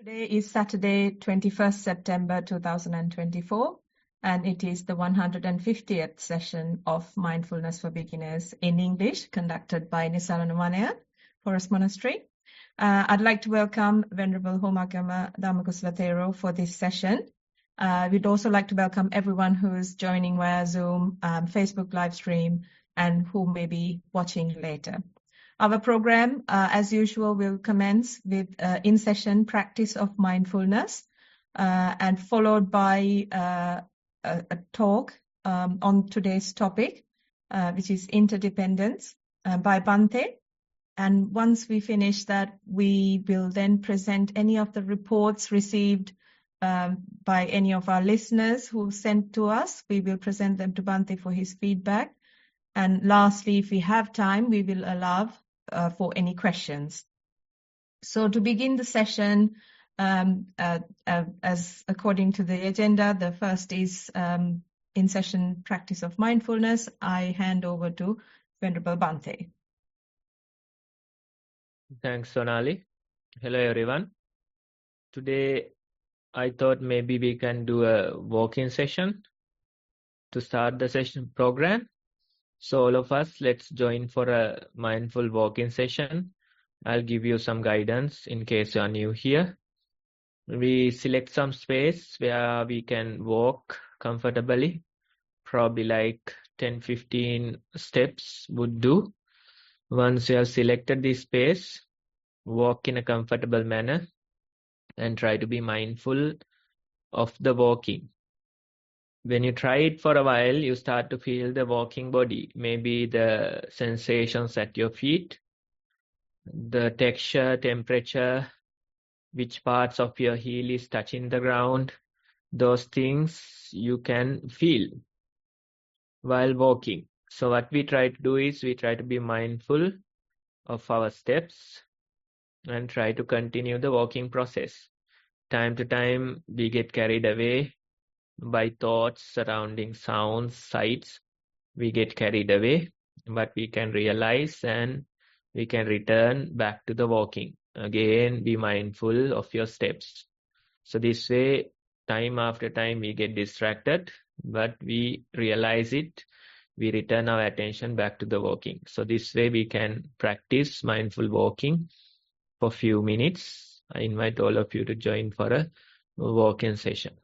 Today is Saturday, 21st September 2024, and it is the 150th session of Mindfulness for Beginners in English, conducted by Nissarana Vanaya, Forest Monastery. I'd like to welcome Venerable Homagama Dhamma Kusala Thero for this session. We'd also like to welcome everyone who is joining via Zoom, Facebook live stream, and who may be watching later. Our program, as usual, will commence with in-session practice of mindfulness and followed by a talk on today's topic, which is interdependence by Bhante. And once we finish that, we will then present any of the reports received by any of our listeners who sent to us. We will present them to Bhante for his feedback. And lastly, if we have time, we will allow for any questions. So to begin the session, as according to the agenda, the first is in-session practice of mindfulness. I hand over to Venerable Bhante. Thanks, Sonali. Hello, everyone. Today, I thought maybe we can do a walk-in session to start the session program. So all of us, let's join for a mindful walk-in session. I'll give you some guidance in case you are new here. We select some space where we can walk comfortably, probably like 10-15 steps would do. Once you have selected this space, walk in a comfortable manner and try to be mindful of the walking. When you try it for a while, you start to feel the walking body, maybe the sensations at your feet, the texture, temperature, which parts of your heel is touching the ground. Those things you can feel while walking. So what we try to do is we try to be mindful of our steps and try to continue the walking process. Time to time, we get carried away by thoughts surrounding sounds, sights. We get carried away, but we can realize and we can return back to the walking. Again, be mindful of your steps. So this way, time after time, we get distracted, but we realize it. We return our attention back to the walking. So this way, we can practice mindful walking for a few minutes. I invite all of you to join for a walk-in session.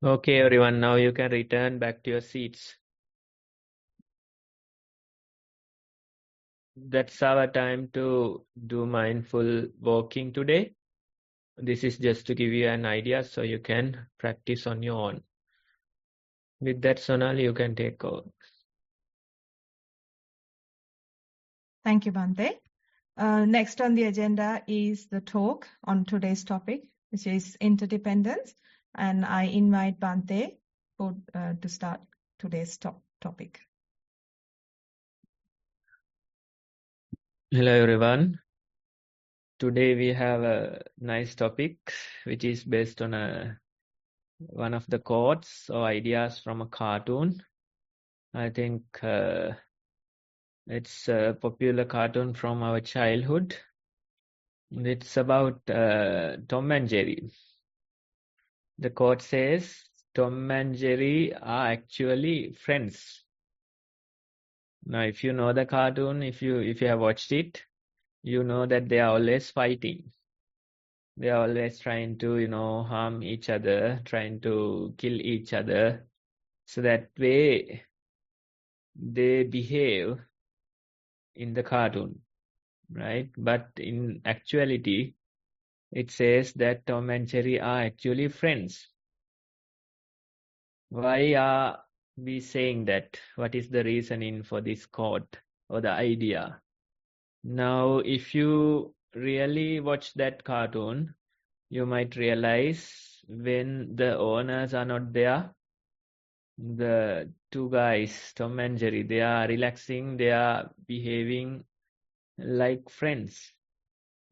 Okay, everyone, now you can return back to your seats. That's our time to do mindful walking today. This is just to give you an idea so you can practice on your own. With that, Sonali, you can take over. Thank you, Bhante. Next on the agenda is the talk on today's topic, which is interdependence. And I invite Bhante to start today's topic. Hello, everyone. Today we have a nice topic, which is based on one of the quotes or ideas from a cartoon. I think it's a popular cartoon from our childhood. It's about Tom and Jerry. The quote says, Tom and Jerry are actually friends. Now, if you know the cartoon, if you have watched it, you know that they are always fighting. They are always trying to, harm each other, trying to kill each other. So that way they behave in the cartoon, right? But in actuality, it says that Tom and Jerry are actually friends. Why are we saying that? What is the reasoning for this quote or the idea? Now, if you really watch that cartoon, you might realize when the owners are not there, the two guys, Tom and Jerry, they are relaxing, they are behaving like friends.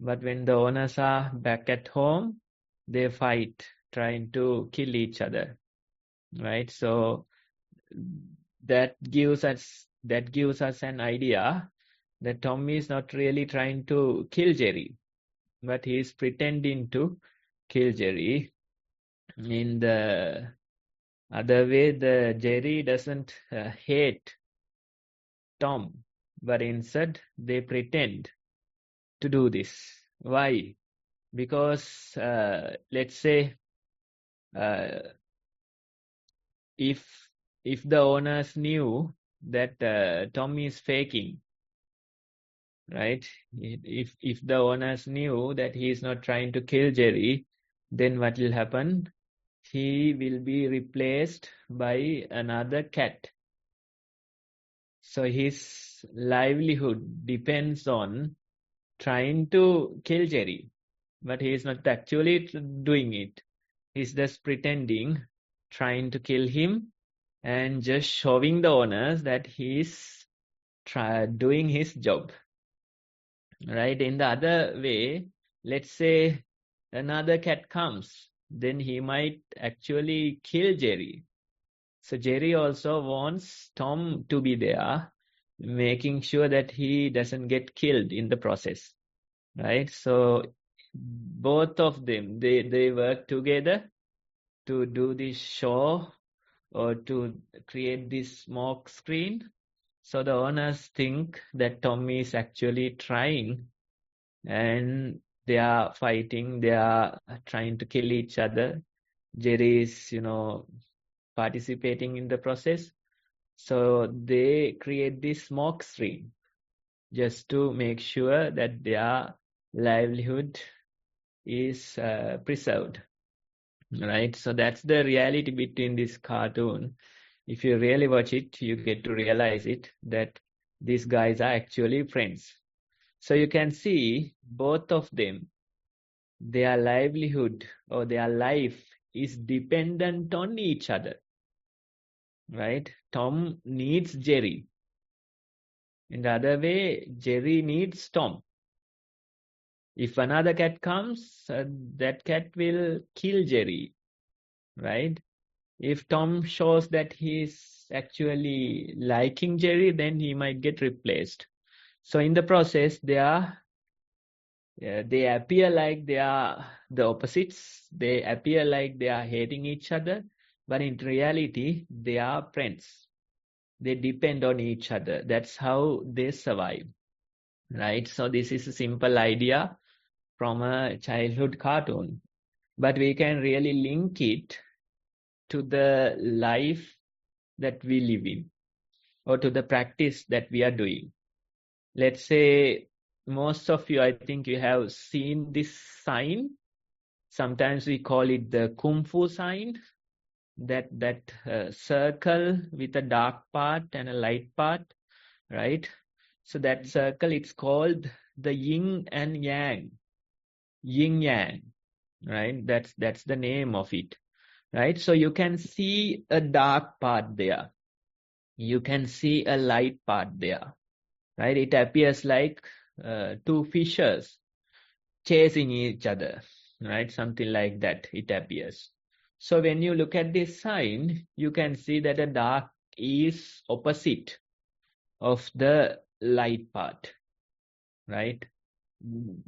But when the owners are back at home, they fight, trying to kill each other, right? So that gives us an idea that Tom is not really trying to kill Jerry, but he is pretending to kill Jerry. In the other way, the Jerry doesn't hate Tom, but instead they pretend to do this. Why? Because let's say if the owners knew that Tom is faking, right? If the owners knew that he is not trying to kill Jerry, then what will happen? He will be replaced by another cat. So his livelihood depends on trying to kill Jerry, but he is not actually doing it. He's just pretending, trying to kill him, and just showing the owners that he's doing his job. Right? In the other way, let's say another cat comes, then he might actually kill Jerry. So Jerry also wants Tom to be there, making sure that he doesn't get killed in the process. Right? So both of them, they work together to do this show or to create this smoke screen. So the owners think that Tom is actually trying, and they are fighting, they are trying to kill each other. Jerry is, participating in the process. So they create this smoke screen just to make sure that their livelihood is preserved. Right? So that's the reality between this cartoon. If you really watch it, you get to realize it, that these guys are actually friends. So you can see both of them, their livelihood or their life is dependent on each other. Right? Tom needs Jerry. In the other way, Jerry needs Tom. If another cat comes, that cat will kill Jerry. Right? If Tom shows that he's actually liking Jerry, then he might get replaced. So in the process, they appear like they are the opposites. They appear like they are hating each other, but in reality, they are friends. They depend on each other. That's how they survive, right? So this is a simple idea from a childhood cartoon, but we can really link it to the life that we live in, or to the practice that we are doing. Let's say most of you, I think you have seen this sign. Sometimes we call it the Kung Fu sign, that circle with a dark part and a light part, right? So that circle, it's called the yin and yang, yin yang, right? That's the name of it, right? So you can see a dark part there. You can see a light part there, right? It appears like two fishes chasing each other, right? Something like that it appears. So when you look at this sign, you can see that the dark is opposite of the light part, right?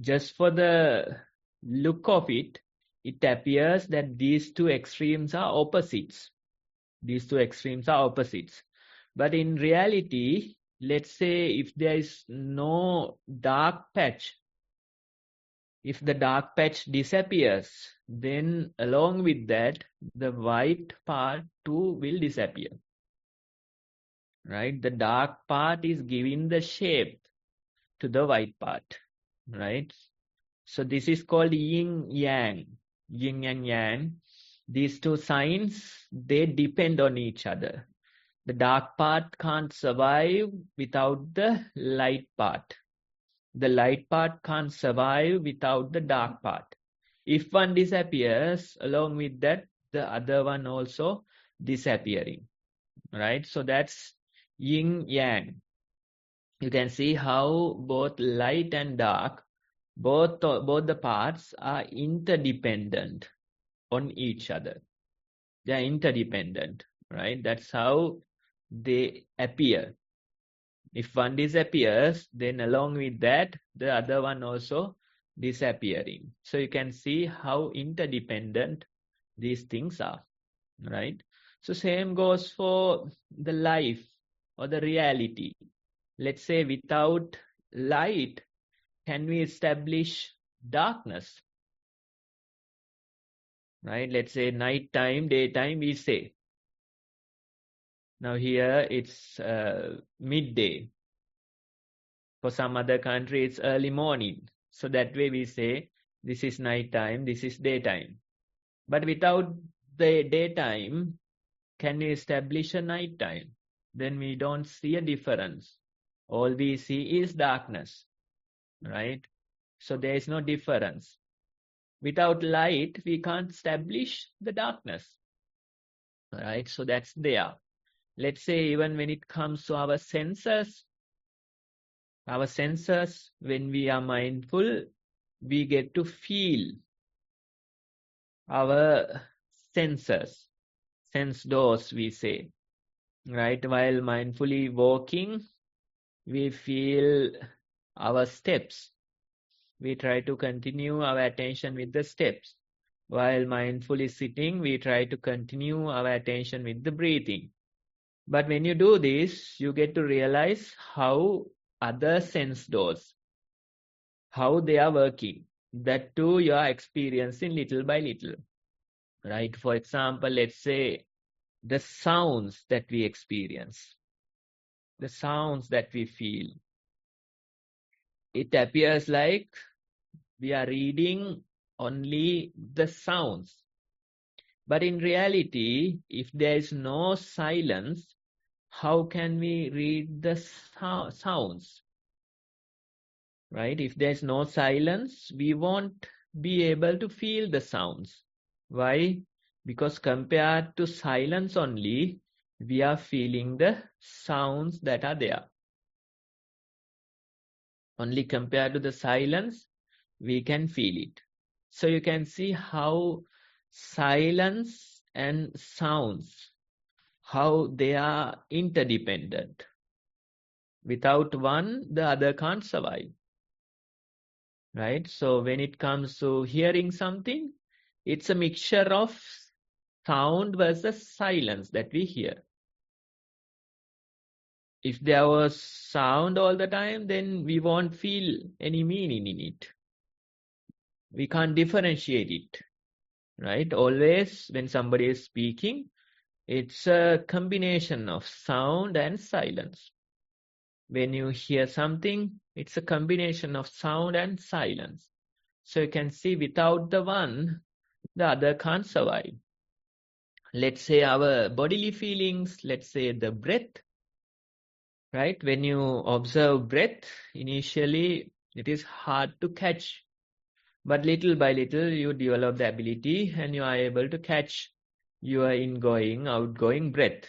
Just for the look of it, it appears that these two extremes are opposites. These two extremes are opposites. But in reality, let's say if there is no dark patch, if the dark patch disappears, then along with that, the white part too will disappear. Right? The dark part is giving the shape to the white part. Right? So this is called yin yang. Yin and yang. These two signs, they depend on each other. The dark part can't survive without the light part. The light part can't survive without the dark part. If one disappears, along with that, the other one also disappearing. Right? So that's yin yang. You can see how both light and dark, both the parts are interdependent on each other. They are interdependent, right? That's how they appear. If one disappears, then along with that, the other one also disappearing. So you can see how interdependent these things are, right? So same goes for the life or the reality. Let's say without light, can we establish darkness? Right? Let's say night time, daytime, we say. Now here it's midday. For some other country, it's early morning. So that way we say, this is night time, this is daytime. But without the daytime, can we establish a night time? Then we don't see a difference. All we see is darkness, right? So there is no difference. Without light, we can't establish the darkness, right? So that's there. Let's say even when it comes to our senses, when we are mindful, we get to feel our senses, sense doors, we say, right? While mindfully walking, we feel our steps. We try to continue our attention with the steps. While mindfully sitting, we try to continue our attention with the breathing. But when you do this, you get to realize how other sense doors, how they are working. That too you are experiencing little by little, right? For example, let's say the sounds that we experience, the sounds that we feel. It appears like we are reading only the sounds. But in reality, if there is no silence, how can we read the sounds? Right? If there's no silence, we won't be able to feel the sounds. Why? Because compared to silence only, we are feeling the sounds that are there. Only compared to the silence, we can feel it. So you can see how silence and sounds, how they are interdependent. Without one, the other can't survive. Right? So when it comes to hearing something, it's a mixture of sound versus silence that we hear. If there was sound all the time, then we won't feel any meaning in it. We can't differentiate it. Right? Always when somebody is speaking, It's a combination of sound and silence. When you hear something, it's a combination of sound and silence. So you can see without the one, the other can't survive. Let's say our bodily feelings, let's say the breath, right? When you observe breath, initially it is hard to catch. But little by little, you develop the ability and you are able to catch your ingoing, outgoing breath.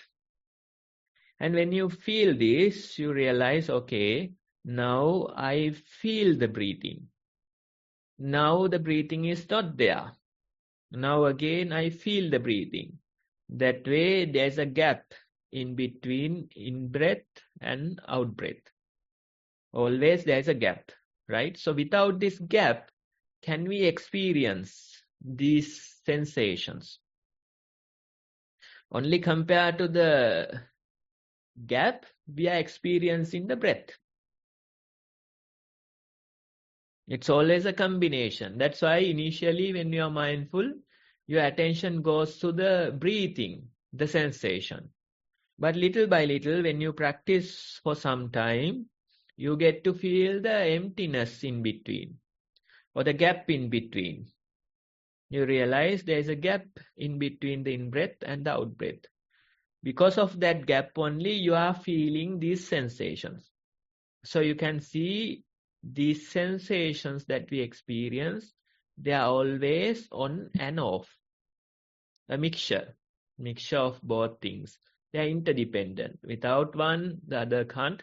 And when you feel this, you realize, okay, now I feel the breathing. Now the breathing is not there. Now again, I feel the breathing. That way, there's a gap in between in-breath and out-breath. Always there's a gap, right? So without this gap, can we experience these sensations? Only compared to the gap, we are experiencing the breath. It's always a combination. That's why initially when you are mindful, your attention goes to the breathing, the sensation. But little by little, when you practice for some time, you get to feel the emptiness in between or the gap in between. You realize there is a gap in between the in-breath and the out-breath. Because of that gap only, you are feeling these sensations. So you can see these sensations that we experience, they are always on and off. A mixture of both things. They are interdependent. Without one, the other can't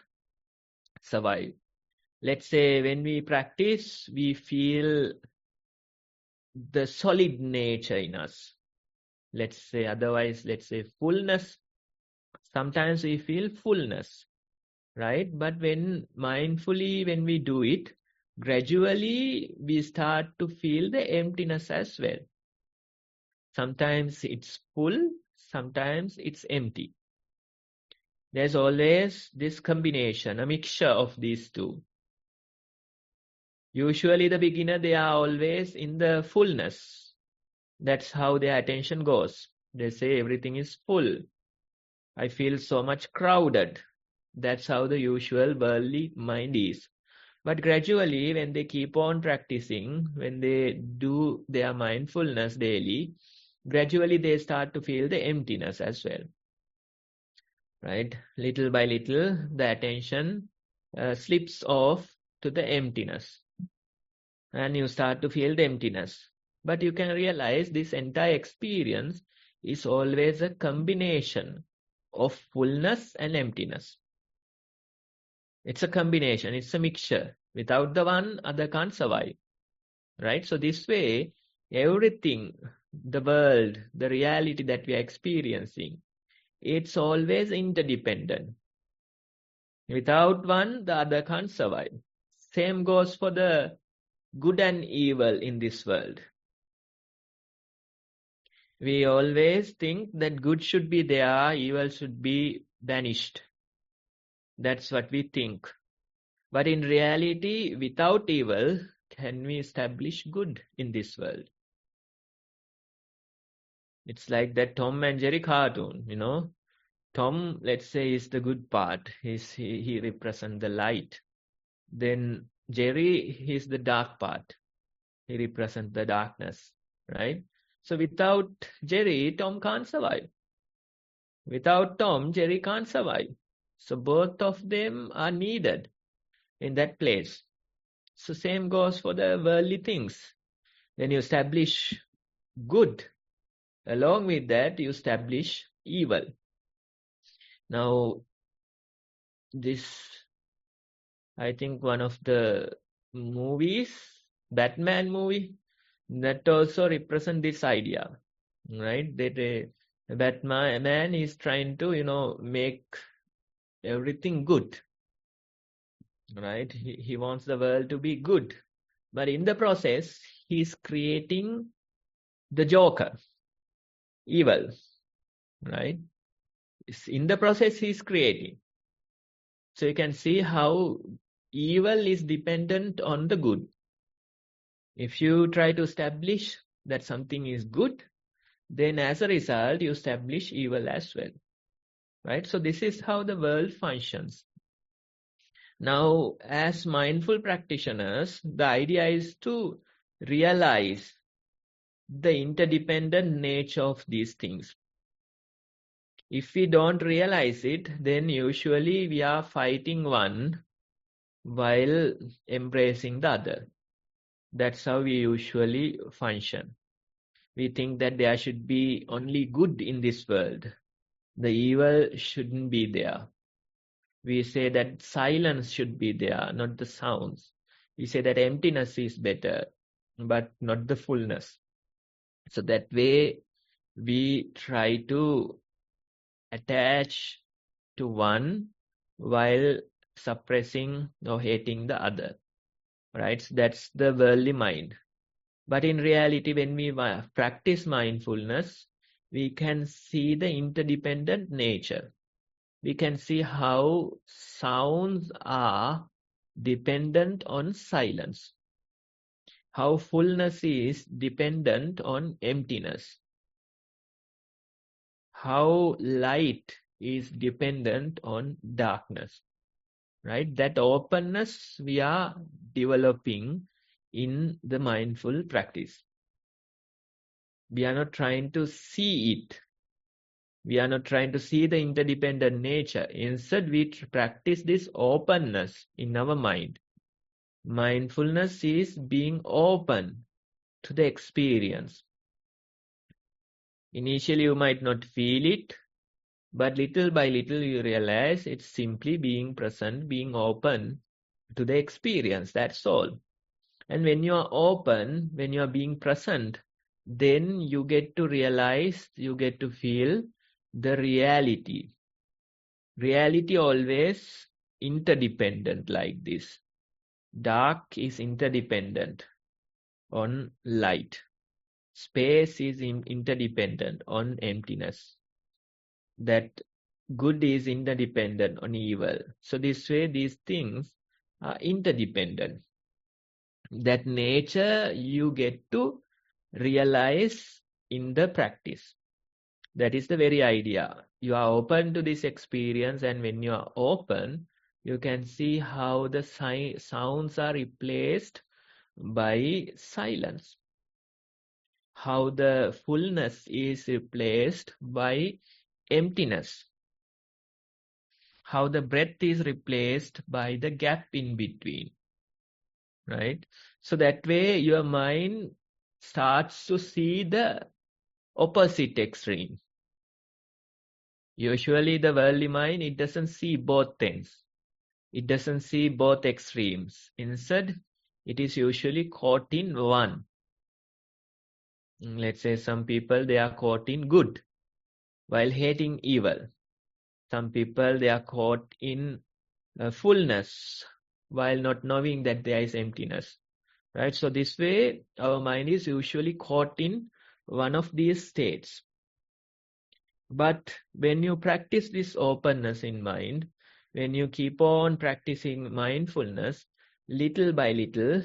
survive. Let's say when we practice, we feel the solid nature in us. Let's say fullness. Sometimes we feel fullness, right? But when we do it, gradually we start to feel the emptiness as well. Sometimes it's full, sometimes it's empty. There's always this combination, a mixture of these two. Usually the beginner, they are always in the fullness. That's how their attention goes. They say everything is full. I feel so much crowded. That's how the usual worldly mind is. But gradually, when they keep on practicing, when they do their mindfulness daily, gradually they start to feel the emptiness as well. Right? Little by little, the attention slips off to the emptiness. And you start to feel the emptiness. But you can realize this entire experience is always a combination of fullness and emptiness. It's a combination, it's a mixture. Without the one, other can't survive. Right? So this way, everything, the world, the reality that we are experiencing, it's always interdependent. Without one, the other can't survive. Same goes for the good and evil in this world. We always think that good should be there, evil should be banished. That's what we think. But in reality, without evil, can we establish good in this world? It's like that Tom and Jerry cartoon, you know. Tom, let's say, is the good part. He represents the light. Then Jerry is the dark part. He represents the darkness, right? So without Jerry, Tom can't survive. Without Tom, Jerry can't survive. So both of them are needed in that place. So same goes for the worldly things. When you establish good, along with that, you establish evil. Now, this, I think one of the movies, Batman movie, that also represent this idea, right? That Batman is trying to, make everything good, right? He wants the world to be good. But in the process, he's creating the Joker, evil, right? In the process, he's creating. So you can see how evil is dependent on the good. If you try to establish that something is good, then as a result, you establish evil as well. Right? So this is how the world functions. Now, as mindful practitioners, the idea is to realize the interdependent nature of these things. If we don't realize it, then usually we are fighting one while embracing the other. That's how we usually function. We think that there should be only good in this world. The evil shouldn't be there. We say that silence should be there, not the sounds. We say that emptiness is better, but not the fullness. So that way we try to attach to one while suppressing or hating the other. Right? So that's the worldly mind. But in reality, when we practice mindfulness, we can see the interdependent nature. We can see how sounds are dependent on silence, how fullness is dependent on emptiness, how light is dependent on darkness, right? That openness we are developing in the mindful practice. We are not trying to see it. We are not trying to see the interdependent nature. Instead, we practice this openness in our mind. Mindfulness is being open to the experience. Initially, you might not feel it, but little by little you realize it's simply being present, being open to the experience. That's all. And when you are open, when you are being present, then you get to realize, you get to feel the reality. Reality always interdependent like this. Dark is interdependent on light. Space is interdependent on emptiness. That good is interdependent on evil. So this way, these things are interdependent. That nature you get to realize in the practice. That is the very idea. You are open to this experience, and when you are open, you can see how the sounds are replaced by silence. How the fullness is replaced by emptiness. How the breath is replaced by the gap in between. Right? So that way your mind starts to see the opposite extreme. Usually the worldly mind, it doesn't see both things. It doesn't see both extremes. Instead, it is usually caught in one. Let's say some people, they are caught in good while hating evil. Some people, they are caught in fullness while not knowing that there is emptiness. Right? So this way, our mind is usually caught in one of these states. But when you practice this openness in mind, when you keep on practicing mindfulness, little by little,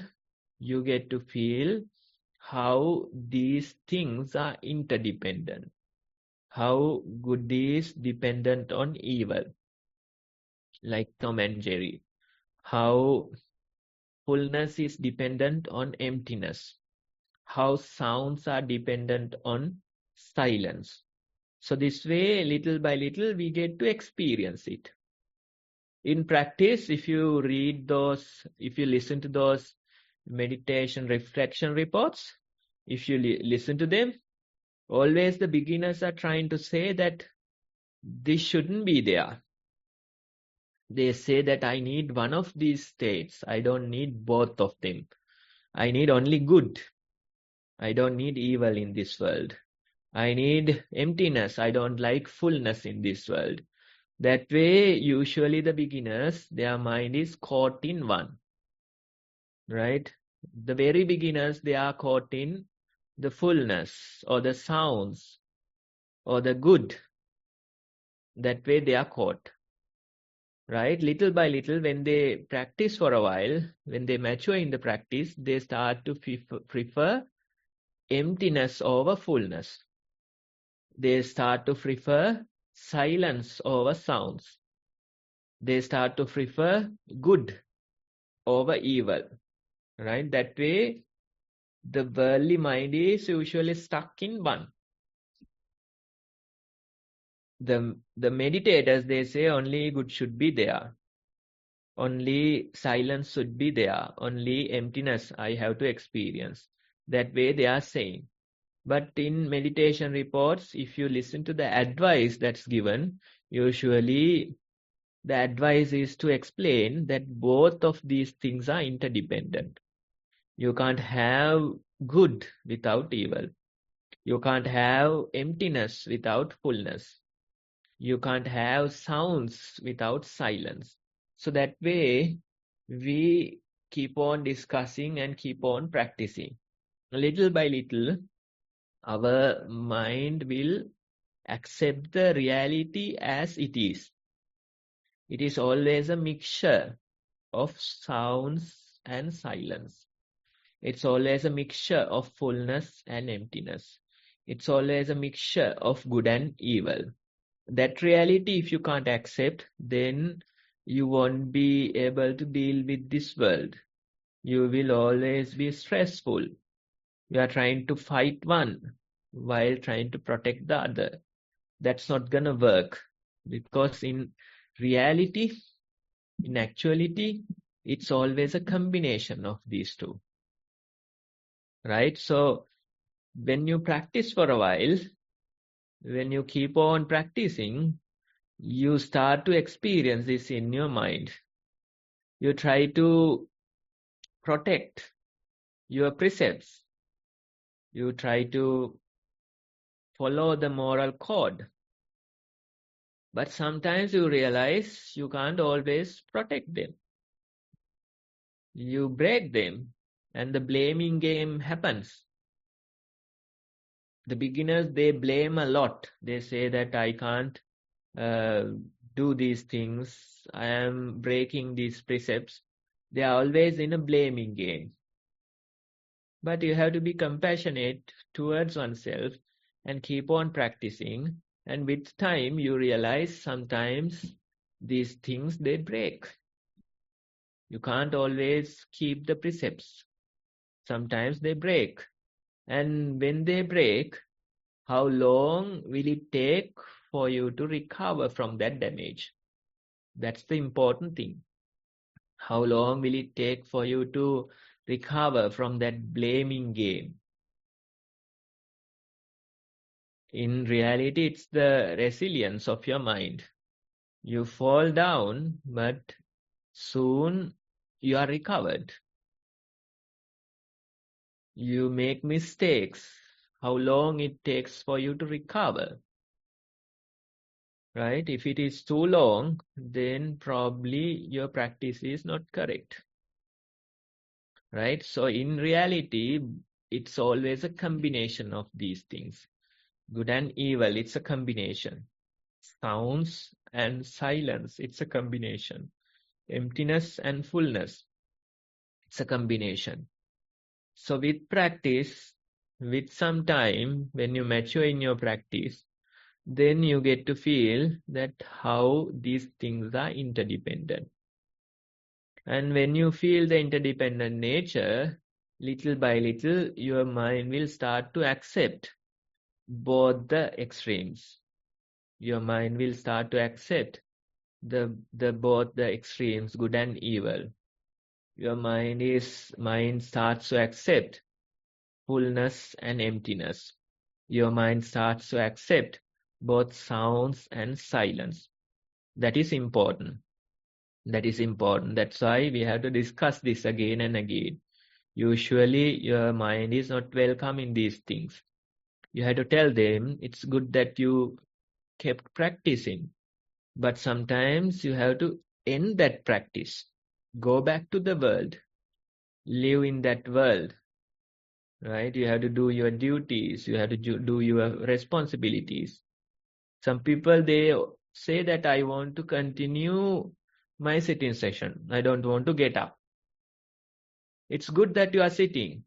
you get to feel how these things are interdependent. How good is dependent on evil, like Tom and Jerry. How fullness is dependent on emptiness. How sounds are dependent on silence. So this way, little by little, we get to experience it. In practice, if you read those, if you listen to those meditation reflection reports, if you listen to them, always the beginners are trying to say that this shouldn't be there. They say that I need one of these states. I don't need both of them. I need only good. I don't need evil in this world. I need emptiness. I don't like fullness in this world. That way, usually the beginners, their mind is caught in one. Right? The very beginners, they are caught in the fullness or the sounds or the good. That way they are caught. Right? Little by little, when they practice for a while, when they mature in the practice, they start to prefer emptiness over fullness. they start to prefer silence over sounds. They start to prefer good over evil, right? That way, the worldly mind is usually stuck in one. The meditators, they say only good should be there. Only silence should be there. Only emptiness I have to experience. That way they are saying. But in meditation reports, if you listen to the advice that's given, usually the advice is to explain that both of these things are interdependent. You can't have good without evil. You can't have emptiness without fullness. You can't have sounds without silence. So that way, we keep on discussing and keep on practicing. Little by little, our mind will accept the reality as it is. It is always a mixture of sounds and silence. It's always a mixture of fullness and emptiness. It's always a mixture of good and evil. That reality, if you can't accept, then you won't be able to deal with this world. You will always be stressful. You are trying to fight one while trying to protect the other. That's not gonna work, because in reality, in actuality, it's always a combination of these two, right? So when you practice for a while, when you keep on practicing, you start to experience this in your mind. You try to protect your precepts. You try to follow the moral code. But sometimes you realize you can't always protect them. You break them, and the blaming game happens. The beginners, they blame a lot. They say that I can't do these things. I am breaking these precepts. They are always in a blaming game. But you have to be compassionate towards oneself and keep on practicing. And with time, you realize sometimes these things, they break. You can't always keep the precepts. Sometimes they break. And when they break, how long will it take for you to recover from that damage? That's the important thing. How long will it take for you to recover from that blaming game? In reality, it's the resilience of your mind. You fall down, but soon you are recovered. You make mistakes. How long it takes for you to recover? Right? If it is too long, then probably your practice is not correct. Right? So in reality, it's always a combination of these things. Good and evil, it's a combination. Sounds and silence, it's a combination. Emptiness and fullness, it's a combination. So with practice, with some time, when you mature in your practice, then you get to feel that how these things are interdependent. And when you feel the interdependent nature, little by little, your mind will start to accept both the extremes. Your mind will start to accept both the extremes, good and evil. Your mind starts to accept fullness and emptiness. Your mind starts to accept both sounds and silence. That is important. That is important. That's why we have to discuss this again and again. Usually your mind is not welcome in these things. You have to tell them it's good that you kept practicing, but sometimes you have to end that practice. Go back to the world. Live in that world. Right? You have to do your duties. You have to do your responsibilities. Some people, they say that I want to continue my sitting session. I don't want to get up. It's good that you are sitting.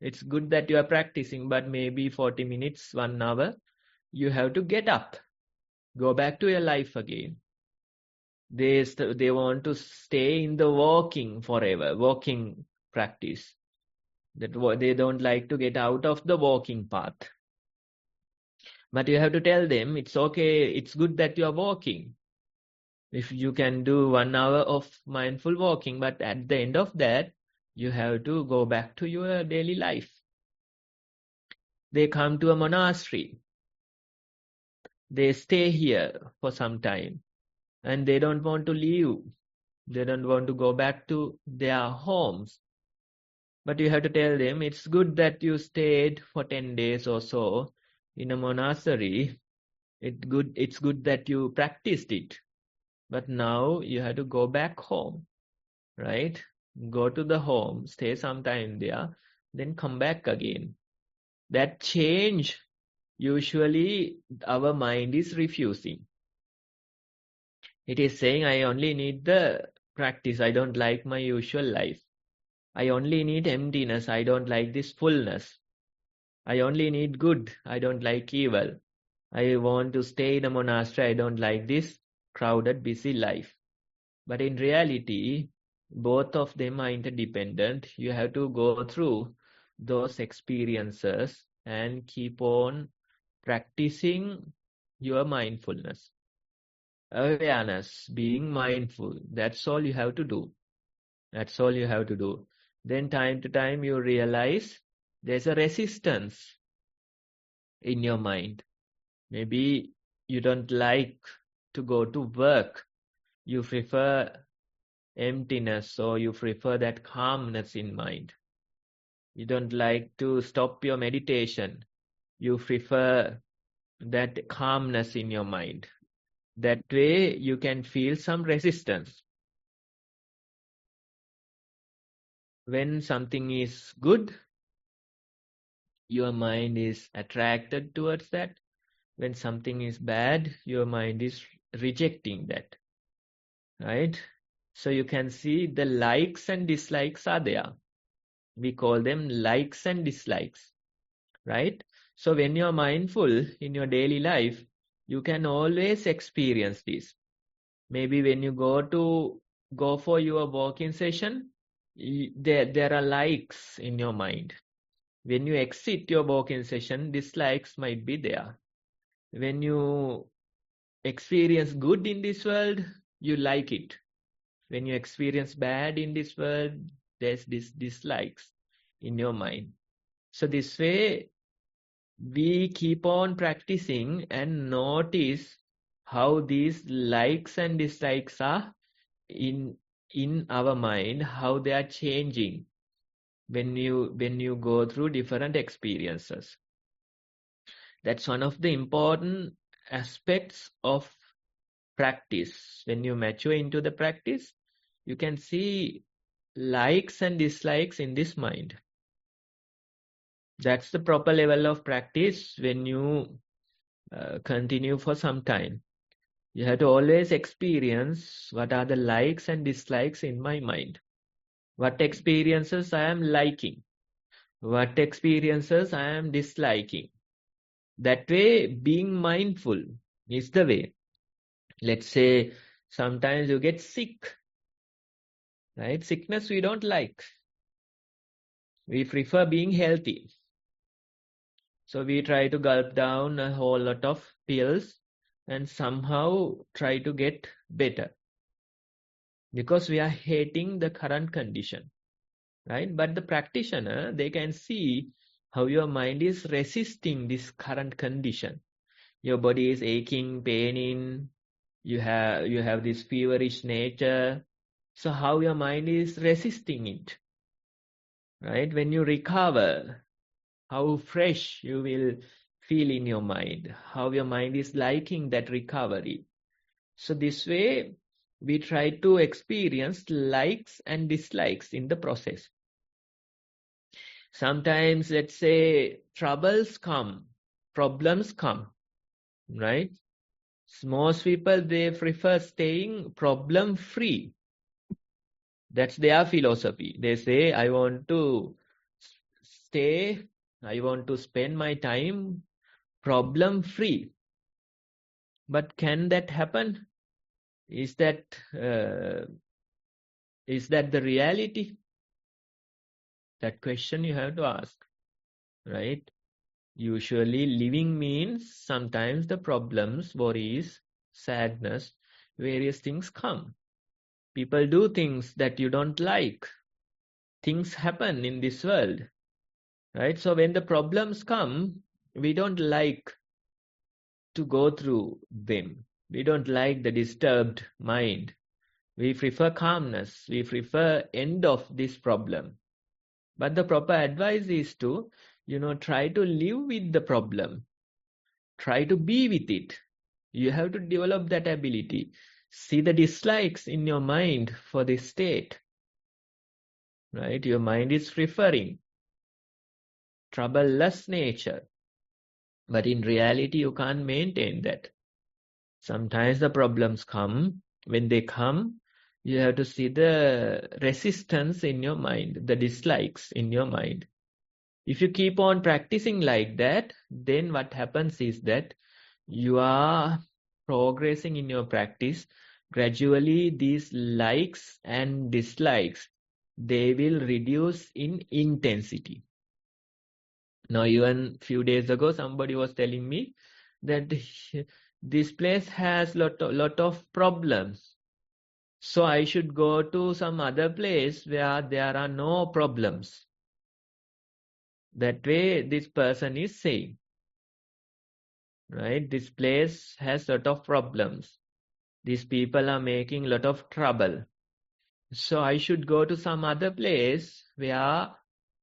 It's good that you are practicing, but maybe 40 minutes, 1 hour, you have to get up, go back to your life again. They want to stay in the walking forever, walking practice. They don't like to get out of the walking path. But you have to tell them, it's okay, it's good that you are walking. If you can do 1 hour of mindful walking, but at the end of that, you have to go back to your daily life. They come to a monastery. They stay here for some time and they don't want to leave. They don't want to go back to their homes. But you have to tell them, it's good that you stayed for 10 days or so in a monastery. It's good that you practiced it. But now you have to go back home, right? Go to the home, stay some time there, then come back again. That change, usually our mind is refusing. It is saying, I only need the practice. I don't like my usual life. I only need emptiness. I don't like this fullness. I only need good. I don't like evil. I want to stay in a monastery. I don't like this crowded, busy life. But in reality, both of them are interdependent. You have to go through those experiences and keep on practicing your mindfulness. Awareness, being mindful, that's all you have to do. That's all you have to do. Then time to time you realize there's a resistance in your mind. Maybe you don't like to go to work. You prefer emptiness, or you prefer that calmness in mind. You don't like to stop your meditation. You prefer that calmness in your mind. That way you can feel some resistance. When something is good, your mind is attracted towards that. When something is bad, your mind is rejecting that. Right? So you can see the likes and dislikes are there. We call them likes and dislikes. Right? So when you're mindful in your daily life, you can always experience this. Maybe when you go for your walking session, there are likes in your mind. When you exit your walking session, dislikes might be there. When you experience good in this world, you like it. When you experience bad in this world, there's dislikes in your mind. So this way, we keep on practicing and notice how these likes and dislikes are in our mind, how they are changing when you go through different experiences. That's one of the important aspects of practice. When you mature into the practice, you can see likes and dislikes in this mind. That's the proper level of practice when you continue for some time. You have to always experience what are the likes and dislikes in my mind. What experiences I am liking. What experiences I am disliking. That way, being mindful is the way. Let's say sometimes you get sick. Right? Sickness we don't like. We prefer being healthy. So we try to gulp down a whole lot of pills and somehow try to get better. Because we are hating the current condition. Right? But the practitioner, they can see how your mind is resisting this current condition. Your body is aching, paining, you have this feverish nature. So how your mind is resisting it. Right? When you recover, how fresh you will feel in your mind, how your mind is liking that recovery. So this way, we try to experience likes and dislikes in the process. Sometimes, let's say, troubles come, problems come, right? Most people, they prefer staying problem-free. That's their philosophy. They say, I want to stay, I want to spend my time problem-free. But can that happen? Is that the reality? That question you have to ask, right? Usually living means sometimes the problems, worries, sadness, various things come. People do things that you don't like. Things happen in this world, right? So when the problems come, we don't like to go through them. We don't like the disturbed mind. We prefer calmness. We prefer end of this problem. But the proper advice is to, try to live with the problem. Try to be with it. You have to develop that ability. See the dislikes in your mind for this state. Right? Your mind is preferring troubleless nature. But in reality, you can't maintain that. Sometimes the problems come. When they come, you have to see the resistance in your mind, the dislikes in your mind. If you keep on practicing like that, then what happens is that you are progressing in your practice. Gradually, these likes and dislikes, they will reduce in intensity. Now, even few days ago, somebody was telling me that this place has lot of problems. So I should go to some other place where there are no problems. That way, this person is saying, right? This place has lot of problems. These people are making lot of trouble. So I should go to some other place where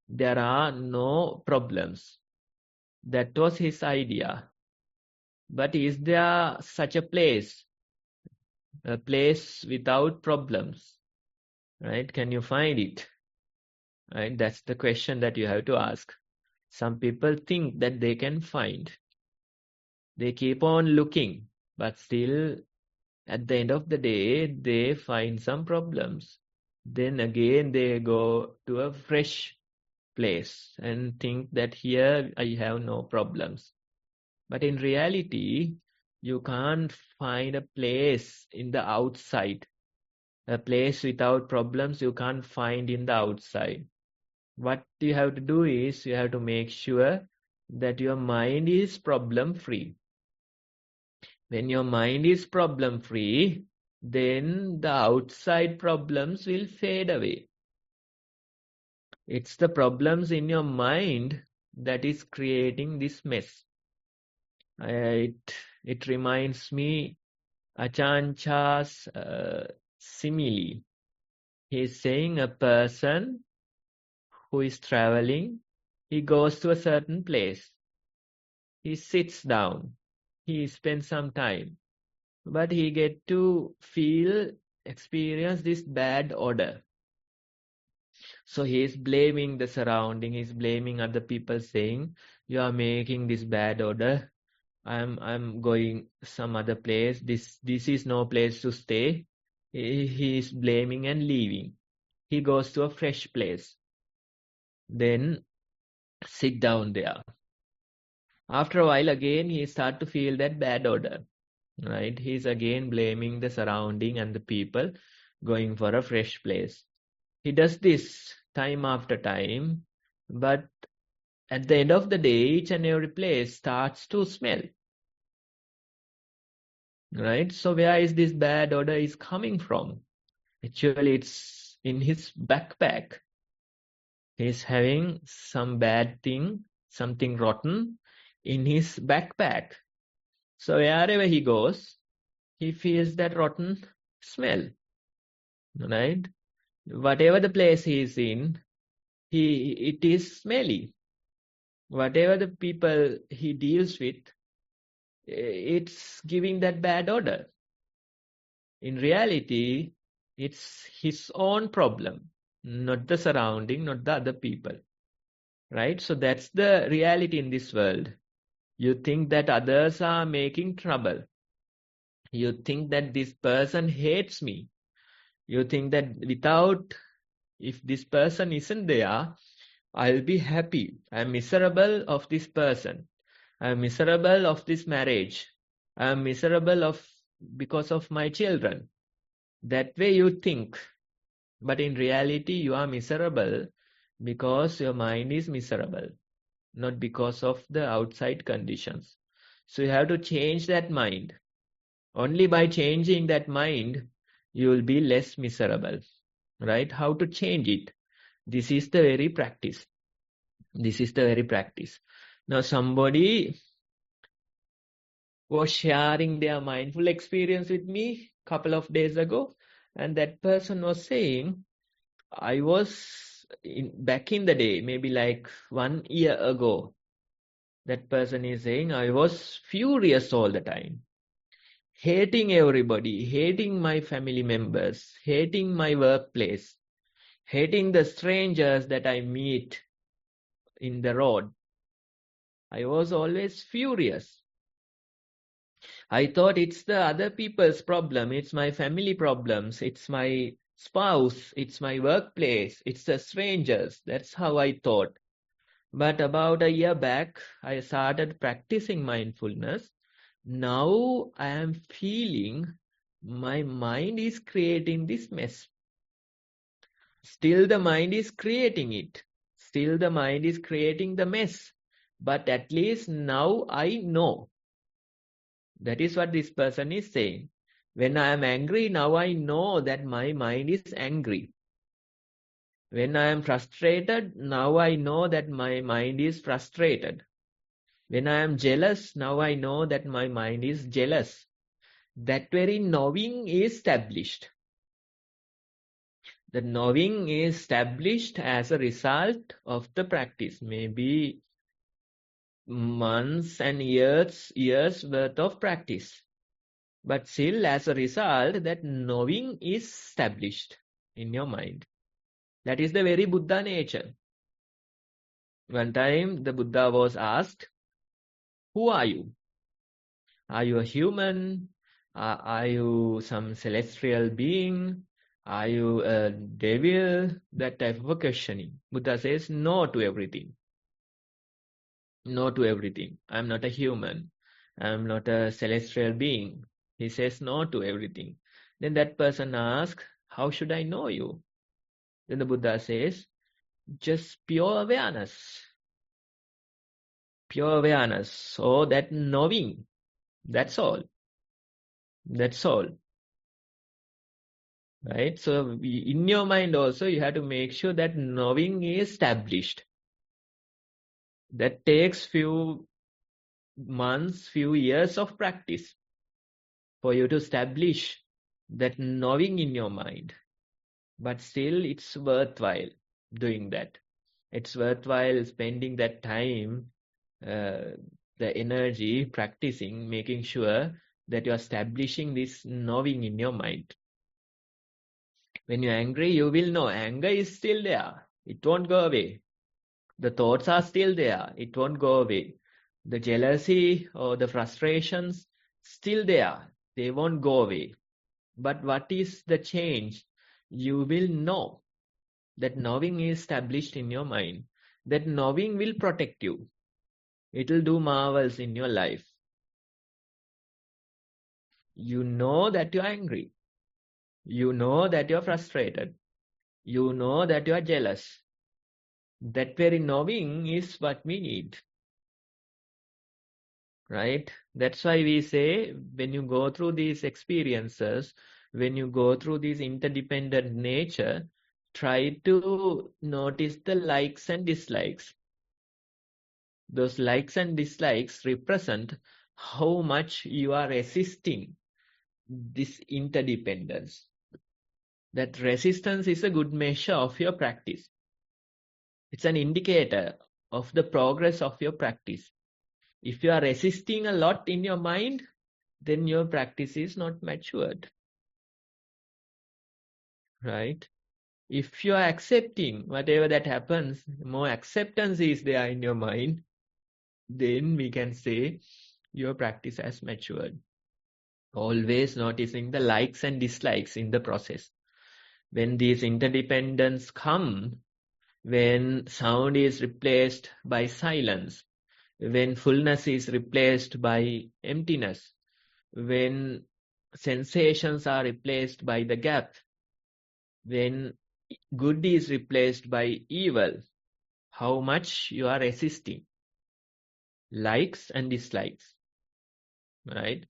there are no problems. That was his idea. But is there such a place without problems? Right? Can you find it? Right? That's the question that you have to ask. Some people think that they can find. They keep on looking, but still at the end of the day, they find some problems. Then again, they go to a fresh place and think that here I have no problems. But in reality, you can't find a place in the outside. A place without problems you can't find in the outside. What you have to do is you have to make sure that your mind is problem-free. When your mind is problem-free, then the outside problems will fade away. It's the problems in your mind that is creating this mess. It reminds me Achancha's simile. He's saying a person who is traveling, he goes to a certain place. He sits down. He spends some time. But he get to experience this bad odor. So he is blaming the surrounding. He's blaming other people, saying, "You are making this bad odor. I'm going some other place. This is no place to stay." He is blaming and leaving. He goes to a fresh place. Then sit down there. After a while, again, he start to feel that bad odor. Right? He's again blaming the surrounding and the people, going for a fresh place. He does this time after time, but at the end of the day, each and every place starts to smell. Right? So where is this bad odor is coming from? Actually, it's in his backpack. He's having some bad thing, something rotten in his backpack. So wherever he goes, he feels that rotten smell. Right? Whatever the place he is in, it is smelly. Whatever the people he deals with, it's giving that bad odor. In reality, it's his own problem, not the surrounding, not the other people. Right? So that's the reality in this world. You think that others are making trouble. You think that this person hates me. You think that if this person isn't there, I'll be happy. I'm miserable of this person. I am miserable of this marriage. I am miserable because of my children. That way you think. But in reality, you are miserable because your mind is miserable, not because of the outside conditions. So you have to change that mind. Only by changing that mind, you will be less miserable. Right? How to change it? This is the very practice. This is the very practice. Now somebody was sharing their mindful experience with me a couple of days ago, and that person was saying, I was back in the day, maybe like 1 year ago, that person is saying, I was furious all the time, hating everybody, hating my family members, hating my workplace, hating the strangers that I meet in the road. I was always furious. I thought it's the other people's problem, it's my family problems, it's my spouse, it's my workplace, it's the strangers. That's how I thought. But about a year back, I started practicing mindfulness. Now I am feeling my mind is creating this mess. Still the mind is creating it. Still the mind is creating the mess. But at least now I know. That is what this person is saying. When I am angry, now I know that my mind is angry. When I am frustrated, now I know that my mind is frustrated. When I am jealous, now I know that my mind is jealous. That very knowing is established. The knowing is established as a result of the practice. Maybe months and years worth of practice. But still, as a result, that knowing is established in your mind. That is the very Buddha nature. One time, the Buddha was asked, who are you? Are you a human? Are you some celestial being? Are you a devil? That type of a questioning. Buddha says no to everything. No to everything. I'm not a human. I'm not a celestial being. He says no to everything. Then that person asks, how should I know you? Then the Buddha says, just pure awareness. Pure awareness. So that knowing, that's all. That's all. Right? So in your mind also, you have to make sure that knowing is established. That takes few months, few years of practice for you to establish that knowing in your mind. But still, it's worthwhile doing that. It's worthwhile spending that time, the energy, practicing, making sure that you're establishing this knowing in your mind. When you're angry, you will know anger is still there. It won't go away. The thoughts are still there. It won't go away. The jealousy or the frustrations, still there. They won't go away. But what is the change? You will know. That knowing is established in your mind. That knowing will protect you. It will do marvels in your life. You know that you are angry. You know that you are frustrated. You know that you are jealous. That very knowing is what we need. Right? That's why we say when you go through these experiences, when you go through this interdependent nature, try to notice the likes and dislikes. Those likes and dislikes represent how much you are resisting this interdependence. That resistance is a good measure of your practice. It's an indicator of the progress of your practice. If you are resisting a lot in your mind, then your practice is not matured. Right? If you are accepting whatever that happens, more acceptance is there in your mind, then we can say your practice has matured. Always noticing the likes and dislikes in the process. When these interdependence come, when sound is replaced by silence, when fullness is replaced by emptiness, when sensations are replaced by the gap, when good is replaced by evil, how much you are resisting likes and dislikes, right?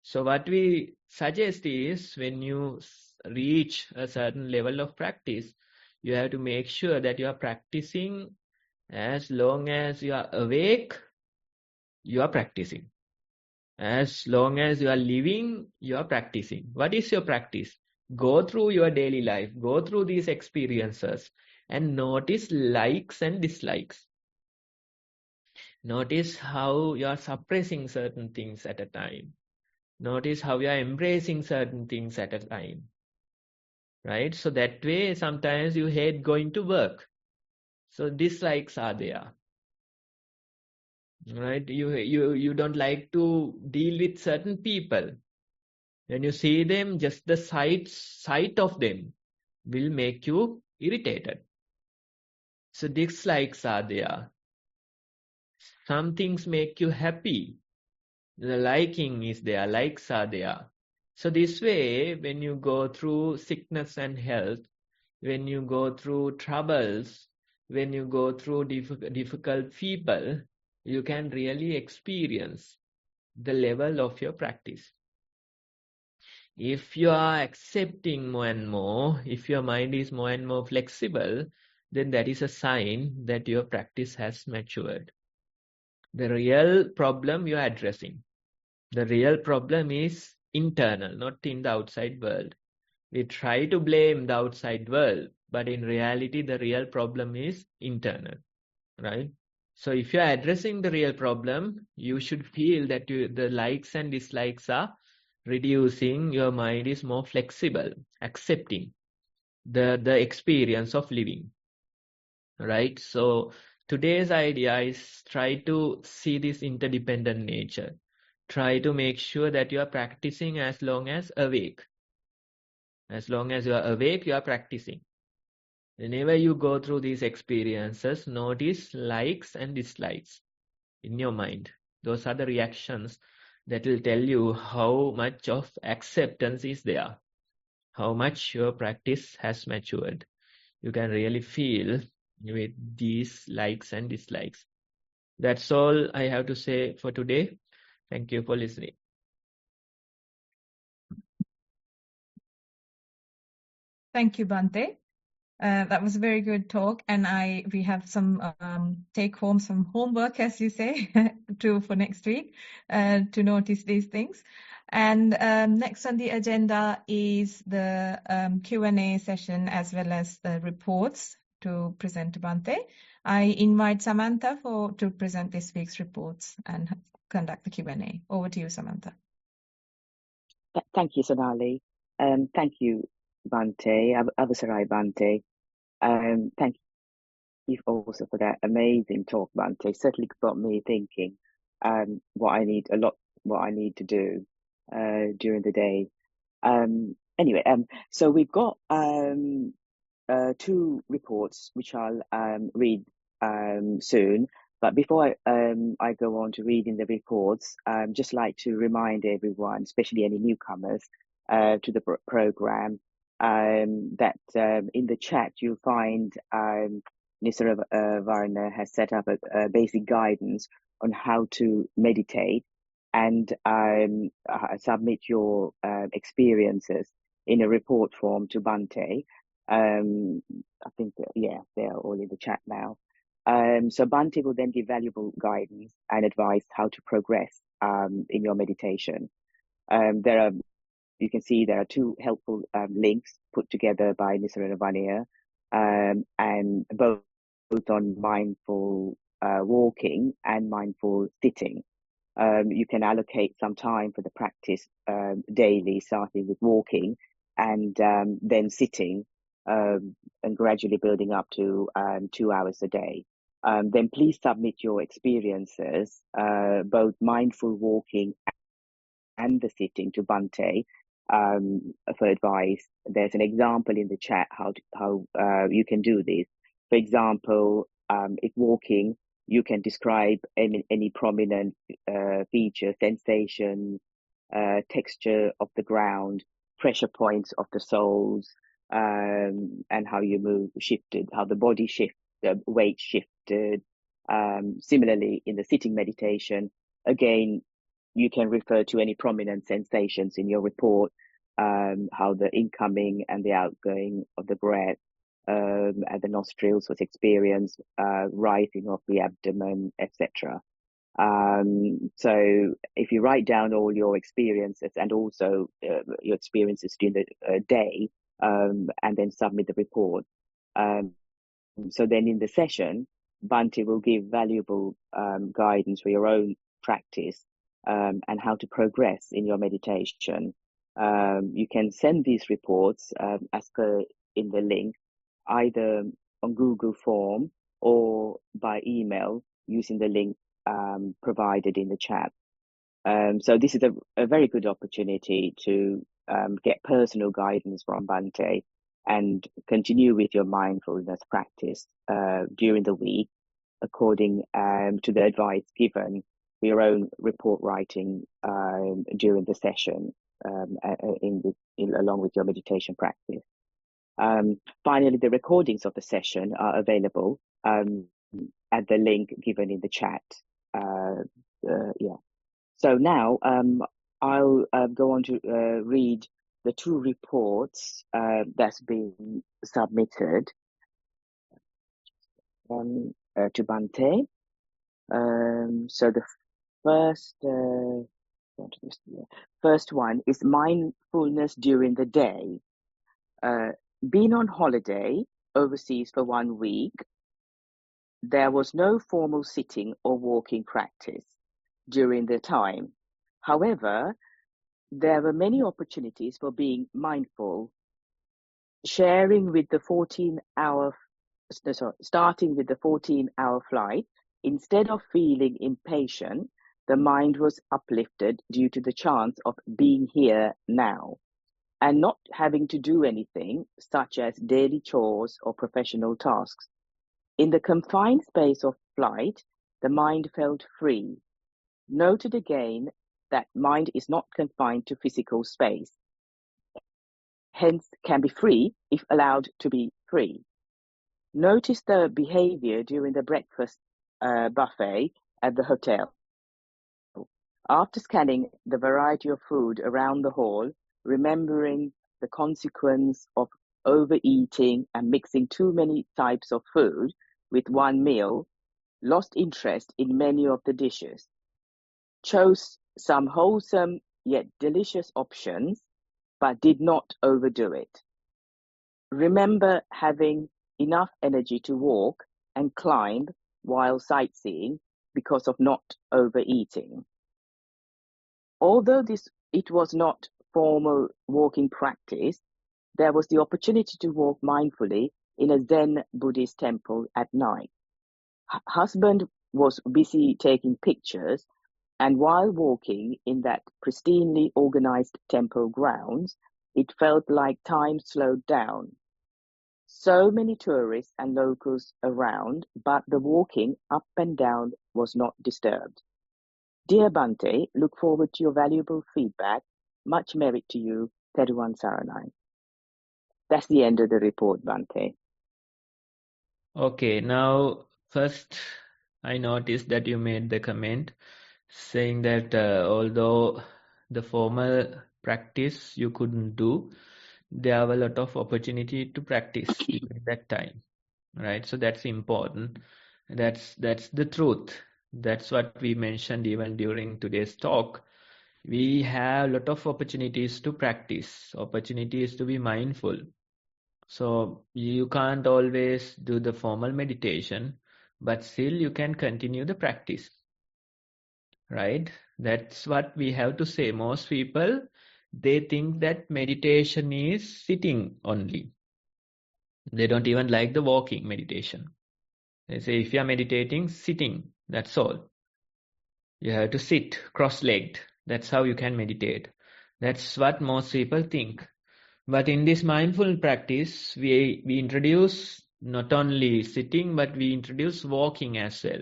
So what we suggest is when you reach a certain level of practice, you have to make sure that you are practicing as long as you are awake, you are practicing. As long as you are living, you are practicing. What is your practice? Go through your daily life, go through these experiences and notice likes and dislikes. Notice how you are suppressing certain things at a time. Notice how you are embracing certain things at a time. Right? So that way, sometimes you hate going to work. So dislikes are there. Right? You don't like to deal with certain people. When you see them, just the sight of them will make you irritated. So dislikes are there. Some things make you happy. The liking is there, likes are there. So this way, when you go through sickness and health, when you go through troubles, when you go through difficult people, you can really experience the level of your practice. If you are accepting more and more, if your mind is more and more flexible, then that is a sign that your practice has matured. The real problem you are addressing, the real problem is internal, not in the outside world. We try to blame the outside world, but in reality, the real problem is internal, right? So if you are addressing the real problem, you should feel that the likes and dislikes are reducing, your mind is more flexible, accepting the experience of living, right? So today's idea is try to see this interdependent nature. Try to make sure that you are practicing as long as awake. As long as you are awake, you are practicing. Whenever you go through these experiences, notice likes and dislikes in your mind. Those are the reactions that will tell you how much of acceptance is there, how much your practice has matured. You can really feel with these likes and dislikes. That's all I have to say for today. Thank you for listening. Thank you, Bhante. That was a very good talk, and we have some take home, some homework, as you say, for next week, to notice these things. And next on the agenda is the Q&A session as well as the reports to present to Bhante. I invite Samantha to present this week's reports and conduct the Q&A. Over to you, Samantha. Thank you, Sonali. Thank you, Bhante, Avasarai Bhante. Thank you also for that amazing talk, Bhante. Certainly got me thinking what I need to do during the day. Anyway, so we've got two reports which I'll read soon. But before I go on to reading the reports, just like to remind everyone, especially any newcomers to the program, that in the chat you'll find Nissarana has set up a basic guidance on how to meditate and submit your experiences in a report form to Bhante. I think they're all in the chat now. So Bhante will then give valuable guidance and advice how to progress in your meditation. You can see there are two helpful links put together by Nissarana Vanaya, and both on mindful walking and mindful sitting. You can allocate some time for the practice daily, starting with walking and then sitting, and gradually building up to 2 hours a day. Then please submit your experiences, both mindful walking and the sitting, to Bhante for advice. There's an example in the chat how you can do this. For example, if walking, you can describe any prominent feature, sensation, texture of the ground, pressure points of the soles, and how you shifted, how the body the weight shifted. Similarly, in the sitting meditation, again, you can refer to any prominent sensations in your report, how the incoming and the outgoing of the breath at the nostrils was experienced, rising of the abdomen, etc. So if you write down all your experiences and also your experiences during the day, and then submit the report, so then in the session, Bhante will give valuable guidance for your own practice and how to progress in your meditation. You can send these reports as per in the link, either on Google Form or by email using the link provided in the chat. So this is a very good opportunity to get personal guidance from Bhante and continue with your mindfulness practice during the week according to the advice given for your own report writing during the session along with your meditation practice. Finally, the recordings of the session are available at the link given in the chat. So now I'll go on to read the two reports that's been submitted to Bhante. So the first one is mindfulness during the day. Been on holiday overseas for 1 week. There was no formal sitting or walking practice during the time. However, there were many opportunities for being mindful. Starting with the 14-hour flight, instead of feeling impatient, the mind was uplifted due to the chance of being here now and not having to do anything such as daily chores or professional tasks. In the confined space of flight, the mind felt free. Noted again that mind is not confined to physical space, hence can be free if allowed to be free. Notice the behavior during the breakfast buffet at the hotel. After scanning the variety of food around the hall, remembering the consequence of overeating and mixing too many types of food with one meal, lost interest in many of the dishes. Chose some wholesome yet delicious options, but did not overdo it. Remember having enough energy to walk and climb while sightseeing because of not overeating. Although it was not formal walking practice, there was the opportunity to walk mindfully in a Zen Buddhist temple at night. Husband was busy taking pictures, and while walking in that pristinely organized temple grounds, it felt like time slowed down. So many tourists and locals around, but the walking up and down was not disturbed. Dear Bhante, look forward to your valuable feedback. Much merit to you, Thero Saranai. That's the end of the report, Bhante. Okay, now first I noticed that you made the comment saying that although the formal practice you couldn't do, there were a lot of opportunity to practice during that time, right? So that's important. That's the truth. That's what we mentioned even during today's talk. We have a lot of opportunities to practice, opportunities to be mindful. So you can't always do the formal meditation, but still you can continue the practice, right? That's what we have to say. Most people, they think that meditation is sitting only. They don't even like the walking meditation. They say if you are meditating, sitting, that's all. You have to sit cross-legged. That's how you can meditate. That's what most people think. But in this mindful practice, we introduce not only sitting, but we introduce walking as well.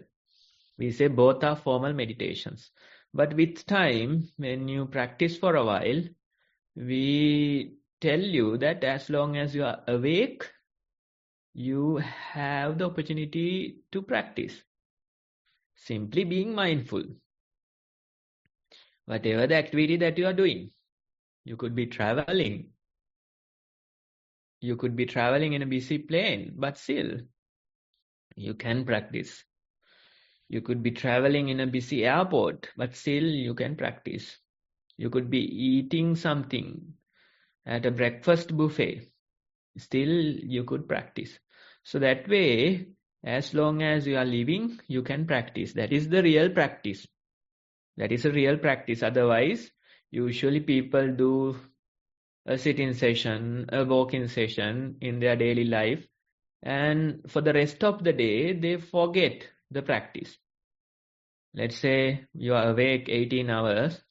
We say both are formal meditations. But with time, when you practice for a while, we tell you that as long as you are awake, you have the opportunity to practice. Simply being mindful. Whatever the activity that you are doing. You could be traveling. You could be traveling in a busy plane, but still, you can practice. You could be traveling in a busy airport, but still you can practice. You could be eating something at a breakfast buffet. Still you could practice. So that way, as long as you are living, you can practice. That is the real practice. That is a real practice. Otherwise, usually people do a sit-in session, a walk-in session in their daily life. And for the rest of the day, they forget the practice. Let's say you are awake 18 hours.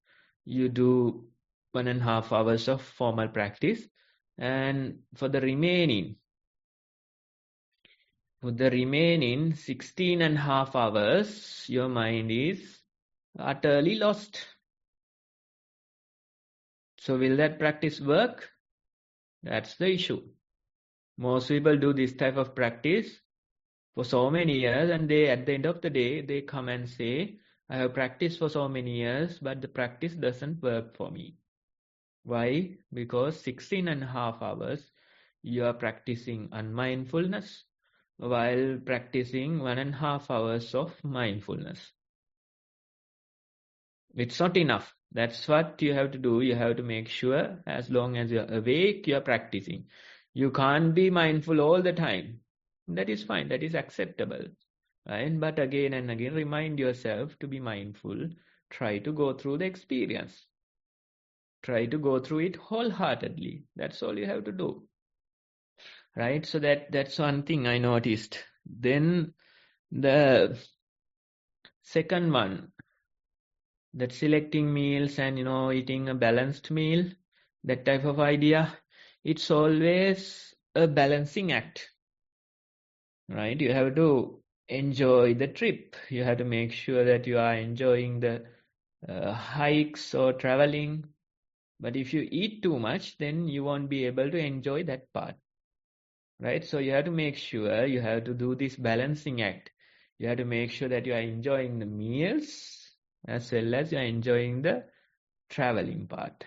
You do 1.5 hours of formal practice. And for the remaining 16.5 hours, your mind is utterly lost. So will that practice work? That's the issue. Most people do this type of practice for so many years, and they, at the end of the day, they come and say, I have practiced for so many years, but the practice doesn't work for me. Why? Because 16.5 hours, you are practicing unmindfulness while practicing 1.5 hours of mindfulness. It's not enough. That's what you have to do. You have to make sure as long as you're awake, you're practicing. You can't be mindful all the time. That is fine. That is acceptable. Right? But again and again, remind yourself to be mindful. Try to go through the experience. Try to go through it wholeheartedly. That's all you have to do. Right? So that's one thing I noticed. Then the second one, that selecting meals and, eating a balanced meal, that type of idea, it's always a balancing act. Right? You have to enjoy the trip. You have to make sure that you are enjoying the hikes or traveling. But if you eat too much, then you won't be able to enjoy that part. Right? So you have to make sure you have to do this balancing act. You have to make sure that you are enjoying the meals as well as you are enjoying the traveling part.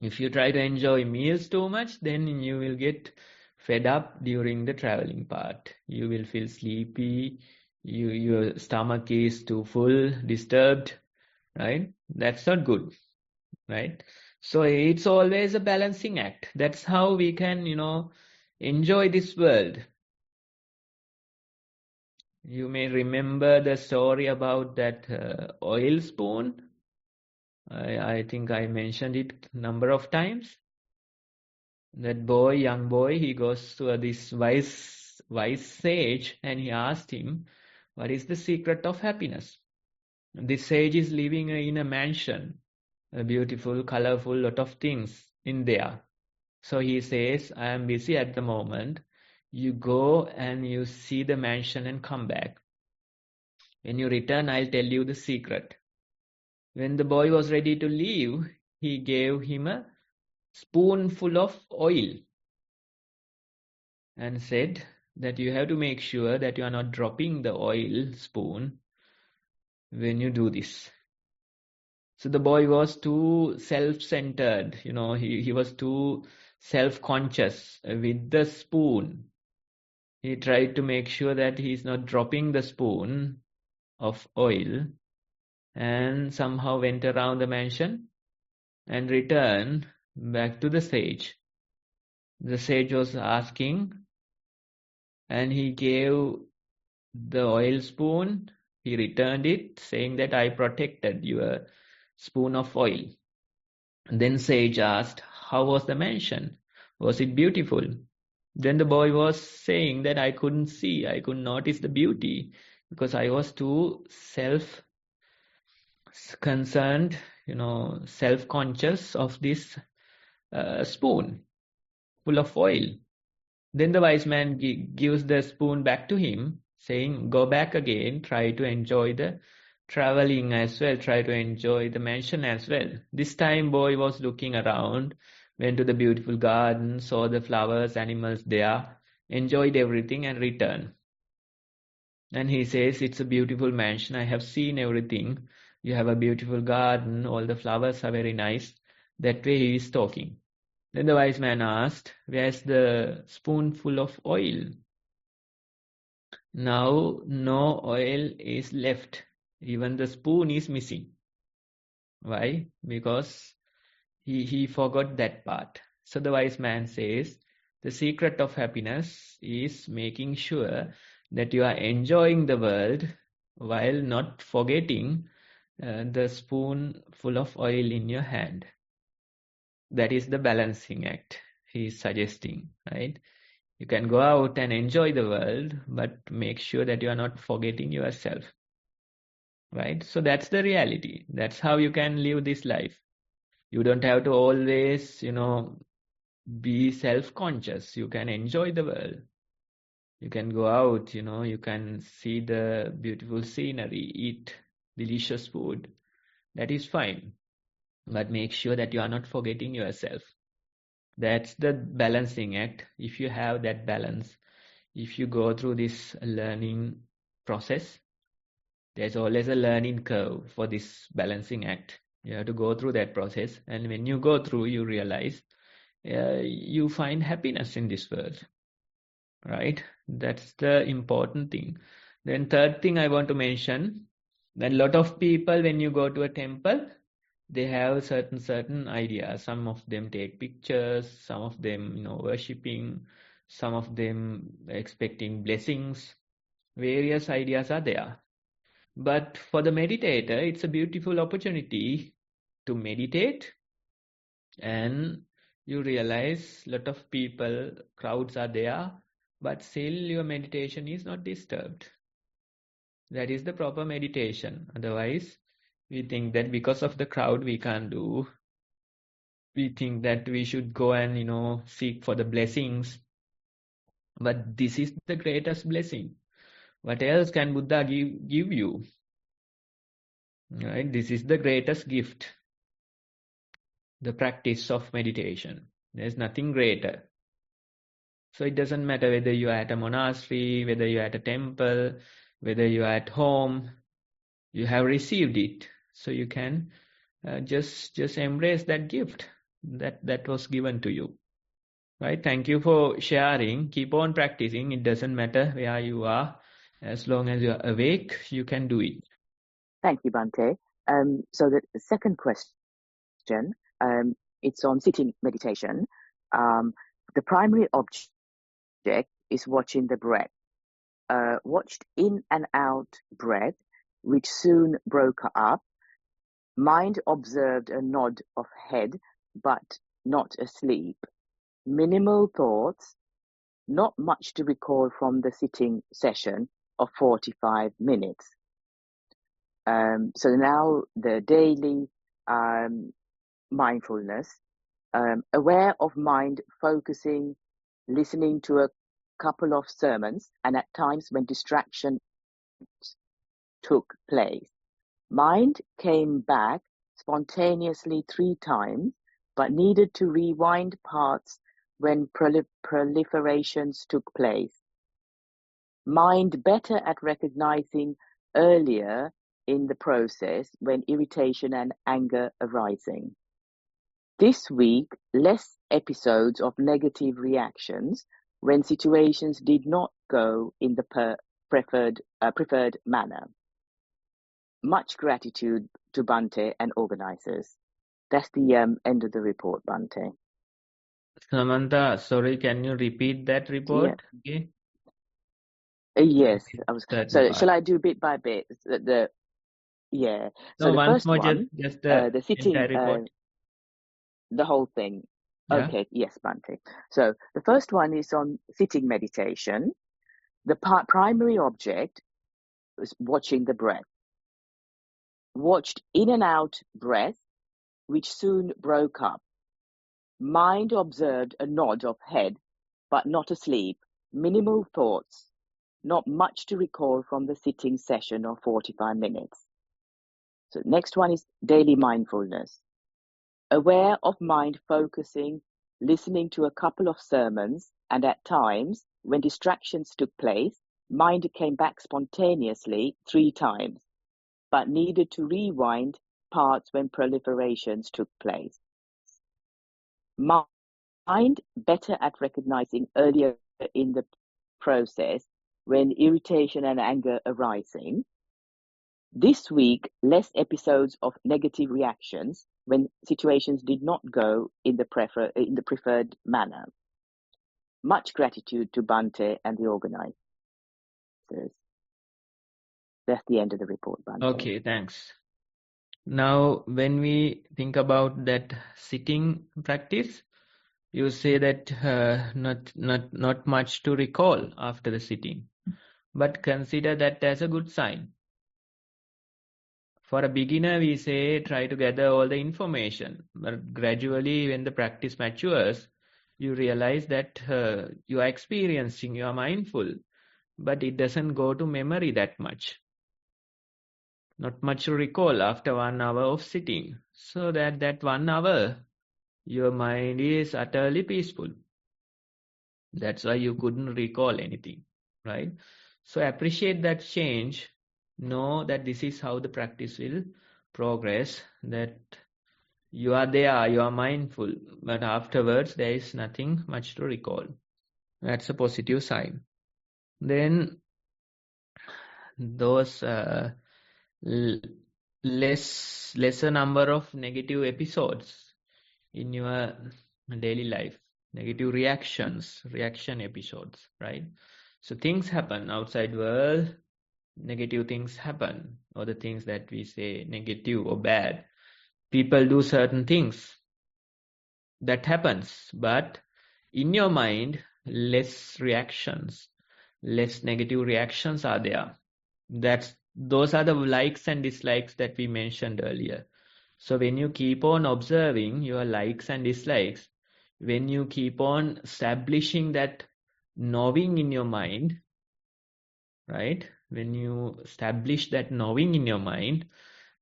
If you try to enjoy meals too much, then you will get fed up during the traveling part. You will feel sleepy. Your stomach is too full, disturbed. Right? That's not good. Right? So it's always a balancing act. That's how we can, enjoy this world. You may remember the story about that oil spoon. I think I mentioned it a number of times. That young boy, he goes to this wise sage and he asked him, what is the secret of happiness? This sage is living in a mansion, a beautiful, colorful, lot of things in there. So he says, I am busy at the moment. You go and you see the mansion and come back. When you return, I'll tell you the secret. When the boy was ready to leave, he gave him a spoonful of oil and said that you have to make sure that you are not dropping the oil spoon when you do this. So the boy was too self-centered, he was too self-conscious with the spoon. He tried to make sure that he is not dropping the spoon of oil and somehow went around the mansion and returned back to the sage. The sage was asking, and he gave the oil spoon. He returned it, saying that I protected your spoon of oil. And then sage asked, how was the mansion? Was it beautiful? Then the boy was saying that I couldn't notice the beauty because I was too self-concerned, self-conscious of this spoon full of oil. Then the wise man gives the spoon back to him saying, go back again, try to enjoy the traveling as well, try to enjoy the mansion as well. This time boy was looking around, went to the beautiful garden, saw the flowers, animals there, enjoyed everything and returned. And he says, it's a beautiful mansion, I have seen everything. You have a beautiful garden, all the flowers are very nice. That way he is talking. Then the wise man asked, where's the spoonful of oil? Now no oil is left. Even the spoon is missing. Why? Because he forgot that part. So the wise man says, the secret of happiness is making sure that you are enjoying the world while not forgetting the spoonful of oil in your hand. That is the balancing act he is suggesting, right? You can go out and enjoy the world, but make sure that you are not forgetting yourself, right? So that's the reality. That's how you can live this life. You don't have to always, be self-conscious. You can enjoy the world. You can go out, you can see the beautiful scenery, eat delicious food. That is fine. But make sure that you are not forgetting yourself. That's the balancing act. If you have that balance, if you go through this learning process, there's always a learning curve for this balancing act. You have to go through that process. And when you go through, you realize you find happiness in this world, right? That's the important thing. Then third thing I want to mention, that a lot of people, when you go to a temple, they have certain ideas. Some of them take pictures, some of them, worshipping, some of them expecting blessings. Various ideas are there. But for the meditator, it's a beautiful opportunity to meditate, and you realize a lot of people, crowds are there, but still your meditation is not disturbed. That is the proper meditation. Otherwise, we think that because of the crowd we can't do. We think that we should go and, seek for the blessings. But this is the greatest blessing. What else can Buddha give you? Right? This is the greatest gift. The practice of meditation. There's nothing greater. So it doesn't matter whether you are at a monastery, whether you are at a temple, whether you are at home, you have received it. So you can just embrace that gift that was given to you. Right? Thank you for sharing. Keep on practicing. It doesn't matter where you are. As long as you are awake, you can do it. Thank you, Bhante. So the second question, it's on sitting meditation. The primary object is watching the breath. Watched in and out breath, which soon broke up. Mind observed a nod of head, but not asleep. Minimal thoughts, not much to recall from the sitting session of 45 minutes. So now the daily mindfulness, aware of mind focusing, listening to a couple of sermons, and at times when distraction took place. Mind came back spontaneously 3 times, but needed to rewind parts when proliferations took place. Mind better at recognizing earlier in the process when irritation and anger arising. This week, less episodes of negative reactions when situations did not go in the preferred manner. Much gratitude to Bhante and organizers. That's the end of the report, Bhante. Samantha, sorry, can you repeat that report? Yeah. Okay. Yes, so part. shall I do bit by bit? Yeah. So No, the first more, one, just the sitting, entire report. the whole thing. Yeah. Okay, yes, Bhante. So the first one is on sitting meditation. The primary object was watching the breath. Watched in and out breath, which soon broke up. Mind observed a nod of head, but not asleep. Minimal thoughts, not much to recall from the sitting session of 45 minutes. So next one is daily mindfulness. Aware of mind focusing, listening to a couple of sermons, and at times, when distractions took place, mind came back spontaneously 3 times, but needed to rewind parts when proliferations took place. Mind better at recognizing earlier in the process when irritation and anger arising. This week, less episodes of negative reactions when situations did not go in the preferred manner. Much gratitude to Bhante and the organizers. That's the end of the report, Bhante. Okay, thanks. Now, when we think about that sitting practice, you say that not much to recall after the sitting, but consider that as a good sign. For a beginner, we say try to gather all the information, but gradually when the practice matures, you realize that you are experiencing, you are mindful, but it doesn't go to memory that much. Not much to recall after 1 hour of sitting. So that 1 hour, your mind is utterly peaceful. That's why you couldn't recall anything, right? So appreciate that change. Know that this is how the practice will progress, that you are there, you are mindful, but afterwards there is nothing much to recall. That's a positive sign. Then those lesser number of negative episodes in your daily life, negative reaction episodes, right? So things happen outside world, negative things happen, or the things that we say negative or bad. People do certain things. That happens, but in your mind, less reactions, less negative reactions are there. Those are the likes and dislikes that we mentioned earlier. So when you keep on observing your likes and dislikes, when you keep on establishing that knowing in your mind, right? When you establish that knowing in your mind,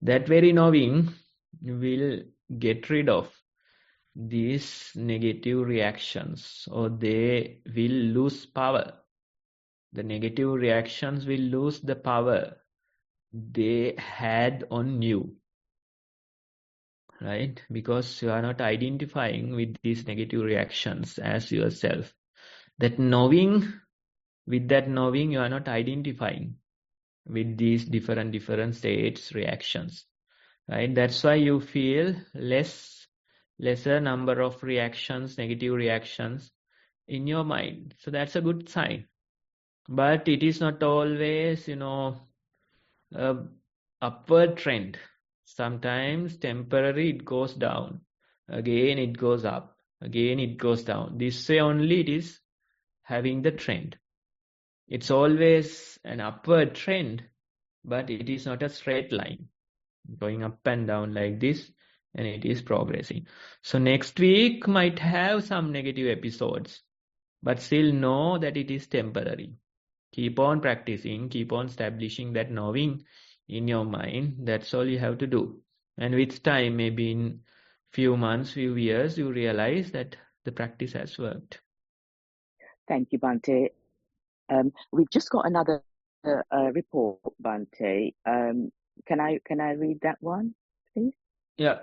that very knowing will get rid of these negative reactions, or they will lose power. The negative reactions will lose the power they had on you, right? Because you are not identifying with these negative reactions as yourself. That knowing, with that knowing, you are not identifying with these different states, reactions, right? That's why you feel lesser number of reactions, negative reactions in your mind. So that's a good sign. But it is not always, a upward trend. Sometimes temporary it goes down. Again it goes up. Again it goes down. This way only it is having the trend. It's always an upward trend, but it is not a straight line going up and down like this, and it is progressing. So next week might have some negative episodes, but still know that it is temporary. Keep on practicing, keep on establishing that knowing in your mind. That's all you have to do. And with time, maybe in few months, few years, you realize that the practice has worked. Thank you, Bhante. We've just got another report, Bhante. Can I read that one, please? Yeah.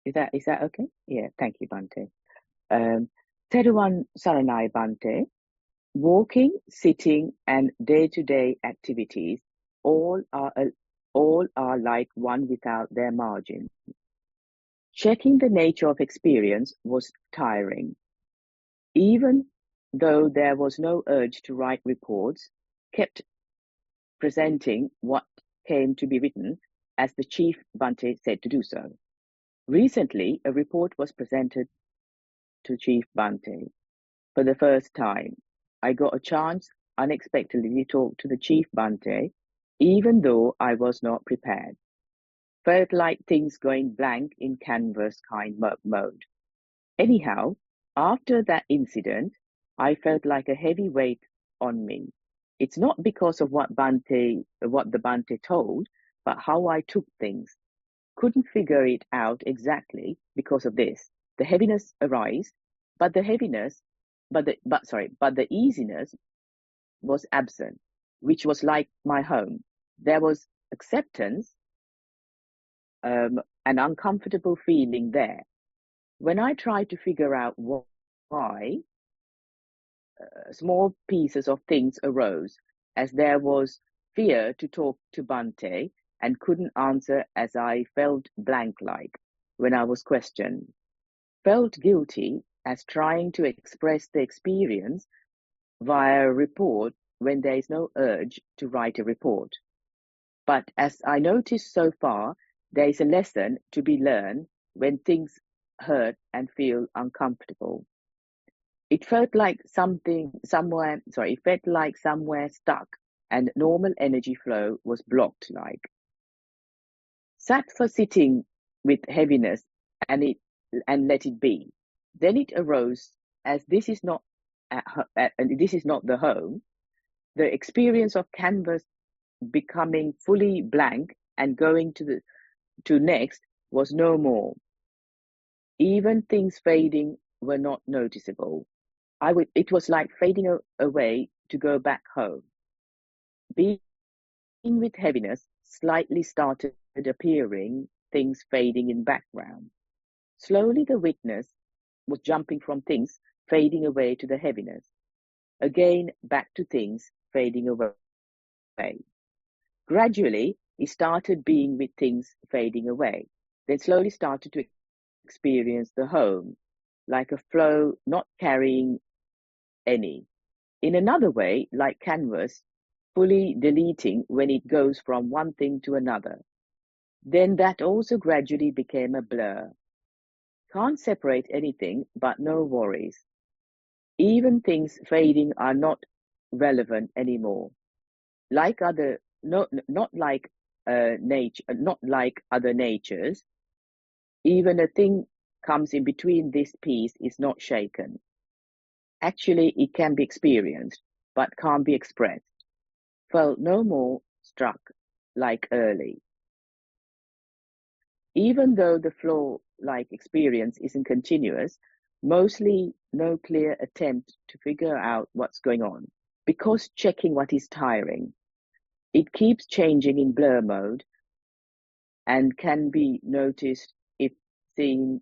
Is that okay? Yeah, thank you, Bhante. Thero Saranai, Bhante. Walking, sitting, and day-to-day activities all are like one without their margin. Checking the nature of experience was tiring. Even though there was no urge to write reports, kept presenting what came to be written as the Chief Bhante said to do so. Recently, a report was presented to Chief Bhante. For the first time, I got a chance unexpectedly to talk to the Chief Bhante, even though I was not prepared. Felt like things going blank in canvas kind mode. Anyhow, after that incident, I felt like a heavy weight on me. It's not because of what the Bhante told, but how I took things. Couldn't figure it out exactly because of this. The heaviness arised, but the easiness was absent, which was like my home. There was acceptance, an uncomfortable feeling there. When I tried to figure out why, small pieces of things arose, as there was fear to talk to Bhante and couldn't answer, as I felt blank-like when I was questioned. Felt guilty as trying to express the experience via a report when there is no urge to write a report. But as I noticed so far, there is a lesson to be learned when things hurt and feel uncomfortable. It felt like somewhere stuck and normal energy flow was blocked like. Sat for sitting with heaviness and let it be. Then it arose as this is not the home. The experience of canvas becoming fully blank and going to next was no more. Even things fading were not noticeable. It was like fading away to go back home. Being with heaviness slightly started appearing, things fading in background. Slowly the witness was jumping from things fading away to the heaviness. Again back to things fading away. Gradually, he started being with things fading away, then slowly started to experience the home, like a flow not carrying any. In another way, like canvas, fully deleting when it goes from one thing to another. Then that also gradually became a blur. Can't separate anything, but no worries. Even things fading are not relevant anymore. Not like other natures. Even a thing comes in between this piece is not shaken. Actually, it can be experienced, but can't be expressed. Felt no more struck like early. Even though the flow-like experience isn't continuous, mostly no clear attempt to figure out what's going on, because checking what is tiring. It keeps changing in blur mode and can be noticed if seen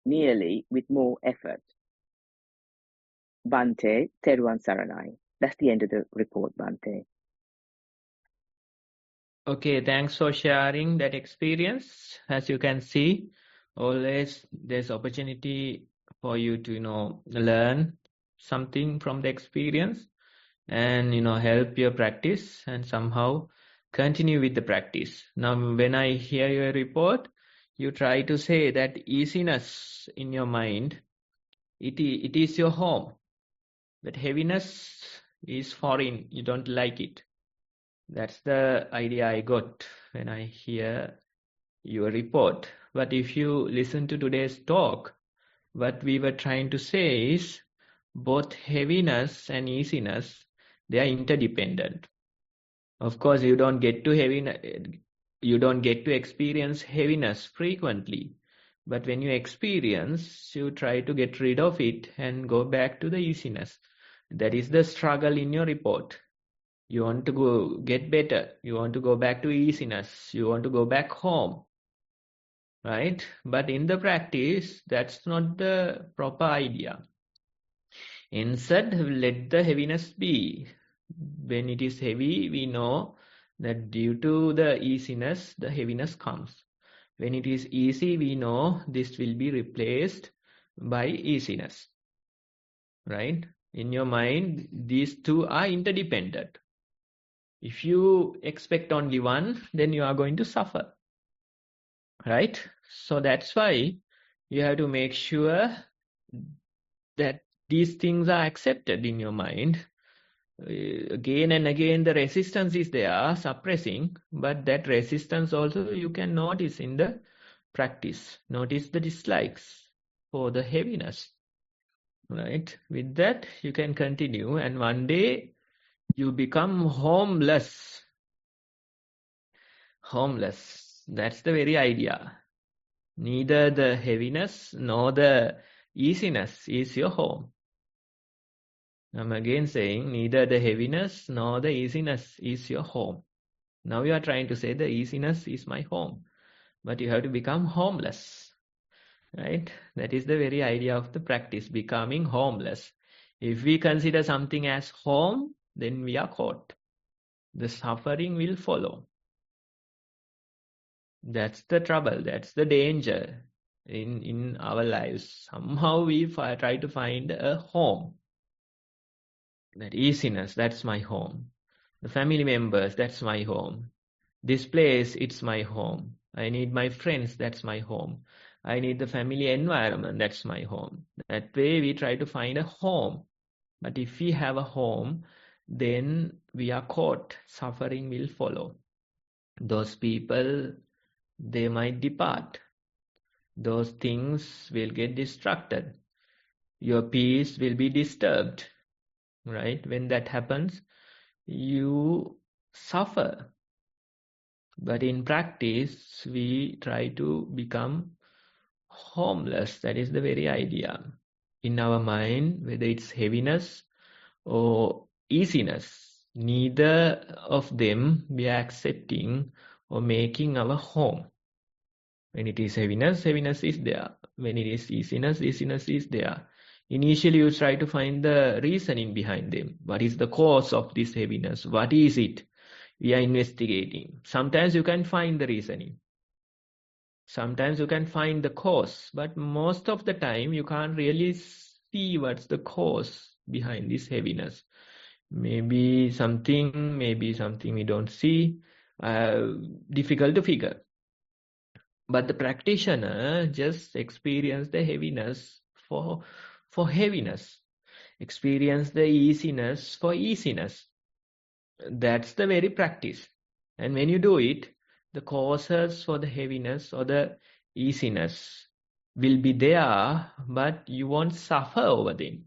nearly with more effort. Bhante, Theruvan Saranai. That's the end of the report, Bhante. Okay, thanks for sharing that experience. As you can see, always there's opportunity for you to, learn something from the experience and, help your practice and somehow continue with the practice. Now, when I hear your report, you try to say that easiness in your mind, it is your home. But heaviness is foreign. You don't like it. That's the idea I got when I hear your report. But if you listen to today's talk, what we were trying to say is both heaviness and easiness, they are interdependent. Of course, you don't get to experience heaviness frequently. But when you experience, you try to get rid of it and go back to the easiness. That is the struggle in your report. You want to get better. You want to go back to easiness. You want to go back home. Right? But in the practice, that's not the proper idea. Instead, let the heaviness be. When it is heavy, we know that due to the easiness, the heaviness comes. When it is easy, we know this will be replaced by easiness. Right? In your mind, these two are interdependent. If you expect only one, then you are going to suffer. Right? So that's why you have to make sure that these things are accepted in your mind. Again and again, the resistance is there, suppressing, but that resistance also you can notice in the practice. Notice the dislikes for the heaviness. Right? With that, you can continue, and one day you become homeless. Homeless. That's the very idea. Neither the heaviness nor the easiness is your home. I'm again saying, neither the heaviness nor the easiness is your home. Now you are trying to say the easiness is my home. But you have to become homeless. Right? That is the very idea of the practice, becoming homeless. If we consider something as home, then we are caught. The suffering will follow. That's the trouble. That's the danger in our lives. Somehow we try to find a home. That easiness, that's my home. The family members, that's my home. This place, it's my home. I need my friends, that's my home. I need the family environment, that's my home. That way we try to find a home. But if we have a home, then we are caught. Suffering will follow. Those people, they might depart. Those things will get distracted. Your peace will be disturbed. Right? When that happens, you suffer. But in practice, we try to become homeless. That is the very idea. In our mind, whether it's heaviness or easiness, neither of them we are accepting or making our home. When it is heaviness, heaviness is there. When it is easiness, easiness is there. Initially, you try to find the reasoning behind them. What is the cause of this heaviness? What is it? We are investigating. Sometimes you can find the reasoning. Sometimes you can find the cause. But most of the time, you can't really see what's the cause behind this heaviness. Maybe something we don't see. Difficult to figure. But the practitioner just experience the heaviness for heaviness. Experience the easiness for easiness. That's the very practice. And when you do it, the causes for the heaviness or the easiness will be there, but you won't suffer over them.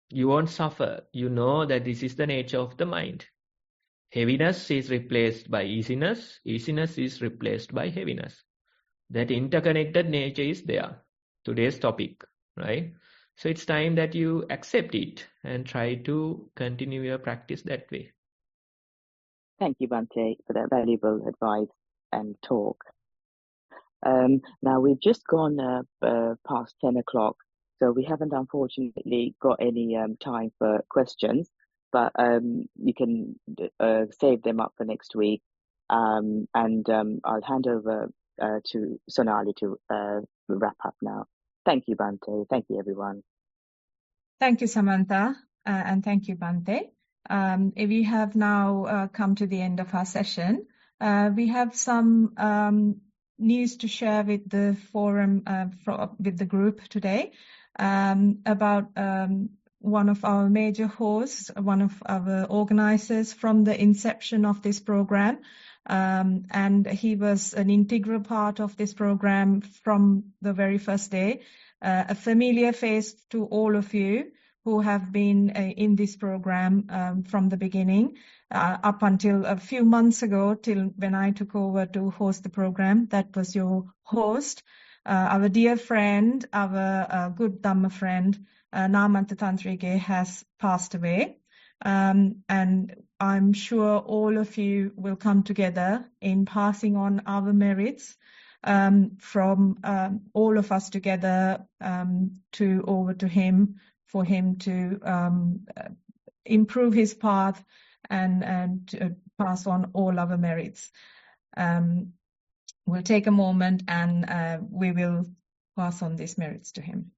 You won't suffer. You know that this is the nature of the mind. Heaviness is replaced by easiness. Easiness is replaced by heaviness. That interconnected nature is there. Today's topic, right? So it's time that you accept it and try to continue your practice that way. Thank you, Bhante, for that valuable advice and talk. Now we've just gone past 10 o'clock, so we haven't unfortunately got any time for questions, but you can save them up for next week. And I'll hand over to Sonali to wrap up now. Thank you, Bhante. Thank you, everyone. Thank you, Samantha, and thank you, Bhante. We have now come to the end of our session. We have some news to share with the forum, with the group today, about one of our major hosts, one of our organizers from the inception of this program. And he was an integral part of this program from the very first day, a familiar face to all of you who have been in this program from the beginning, up until a few months ago, till when I took over to host the program. That was your host, our dear friend, our good Dhamma friend, Namanta Tantrike, has passed away. And I'm sure all of you will come together in passing on our merits from all of us together over to him, for him to improve his path and to pass on all our merits. We'll take a moment and we will pass on these merits to him.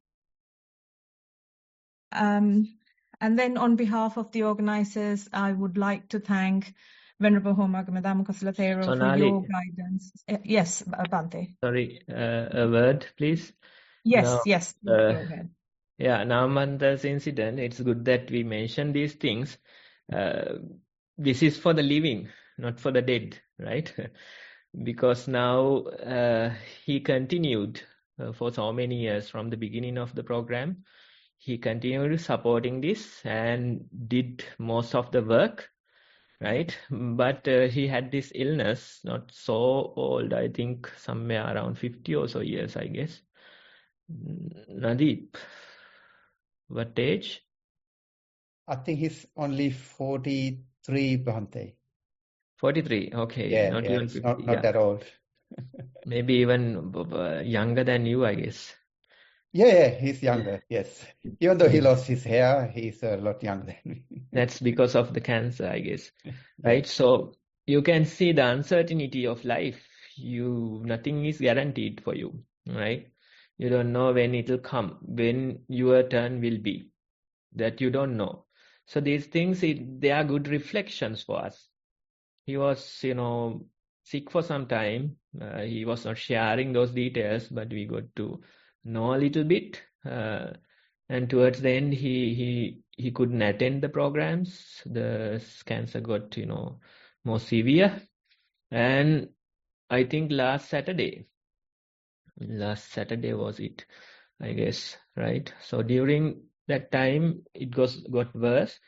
And then on behalf of the organizers, I would like to thank Venerable Homagama Dhamma Kusala Thero for your guidance. Yes, Bhante. Sorry, a word, please. Yes, yes. Go ahead. Yeah, Namanta's incident, it's good that we mention these things. This is for the living, not for the dead, right? Because now he continued for so many years from the beginning of the program. he continued supporting this and did most of the work, right? But he had this illness, not so old, I think somewhere around 50 or so years, I guess. Nadeep, what age? I think he's only 43, Bhante. 43, okay, Yeah, not yeah, even it's 50, not that old. Maybe even younger than you, I guess. Yeah, he's younger, yes. Even though he Yeah. lost his hair, he's a lot younger than me. That's because of the cancer, I guess. Yeah. Right? So you can see the uncertainty of life. Nothing is guaranteed for you, right? You don't know when it'll come, when your turn will be. That you don't know. So these things, they are good reflections for us. He was, sick for some time. He was not sharing those details, but we got to know a little bit. And towards the end, he couldn't attend the programs. The cancer got, more severe. And I think last Saturday was it, I guess, right? So during that time, it got worse.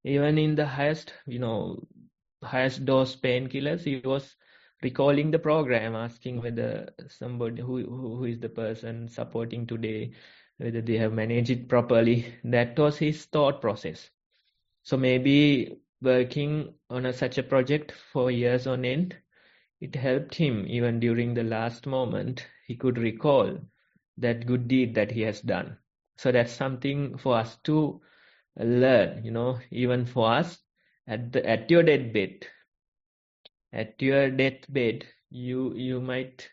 Even in the highest dose painkillers, he was recalling the program, asking whether somebody who is the person supporting today, whether they have managed it properly. That was his thought process. So maybe working on such a project for years on end, it helped him even during the last moment. He could recall that good deed that he has done. So that's something for us to learn, even for us at your deathbed. At your deathbed, you might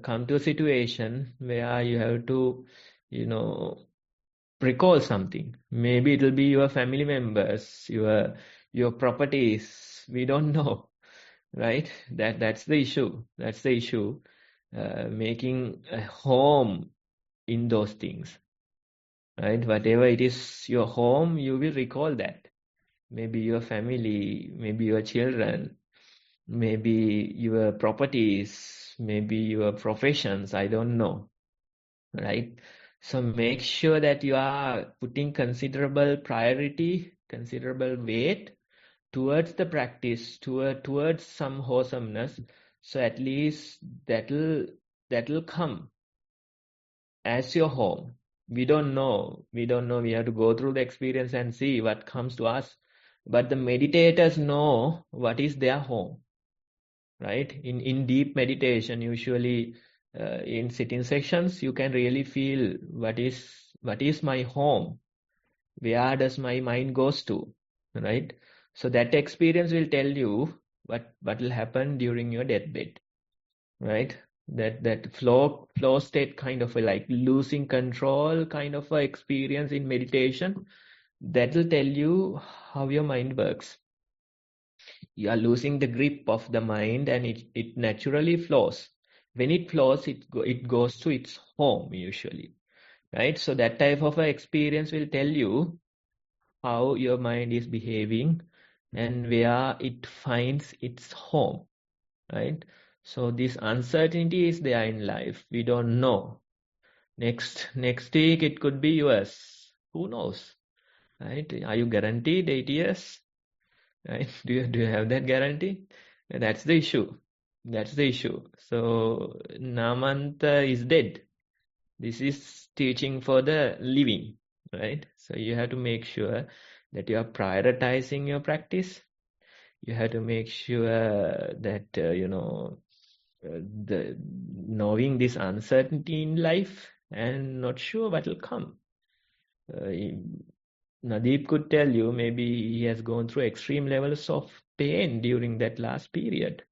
come to a situation where you have to, recall something. Maybe it'll be your family members, your properties. We don't know, right? That's the issue. That's the issue. Making a home in those things, right? Whatever it is your home, you will recall that. Maybe your family, maybe your children, maybe your properties, maybe your professions, I don't know, right? So make sure that you are putting considerable priority, considerable weight towards the practice, towards some wholesomeness. So at least that'll come as your home. We don't know. We have to go through the experience and see what comes to us. But the meditators know what is their home, right? In deep meditation, usually in sitting sessions, you can really feel what is my home? Where does my mind goes to, right? So that experience will tell you what will happen during your deathbed, right? That flow state, kind of like losing control kind of a experience in meditation, that will tell you how your mind works. You are losing the grip of the mind, and it naturally flows. When it flows, it goes to its home usually, right? So that type of a experience will tell you how your mind is behaving and where it finds its home, right? So this uncertainty is there in life. We don't know. Next week it could be yours. Who knows, right? Are you guaranteed 8 years? Right? Do you have that guarantee? That's the issue. That's the issue. So Namanta is dead. This is teaching for the living, right? So you have to make sure that you are prioritizing your practice. You have to make sure that the knowing this uncertainty in life and not sure what will come. Nadeep could tell you maybe he has gone through extreme levels of pain during that last period.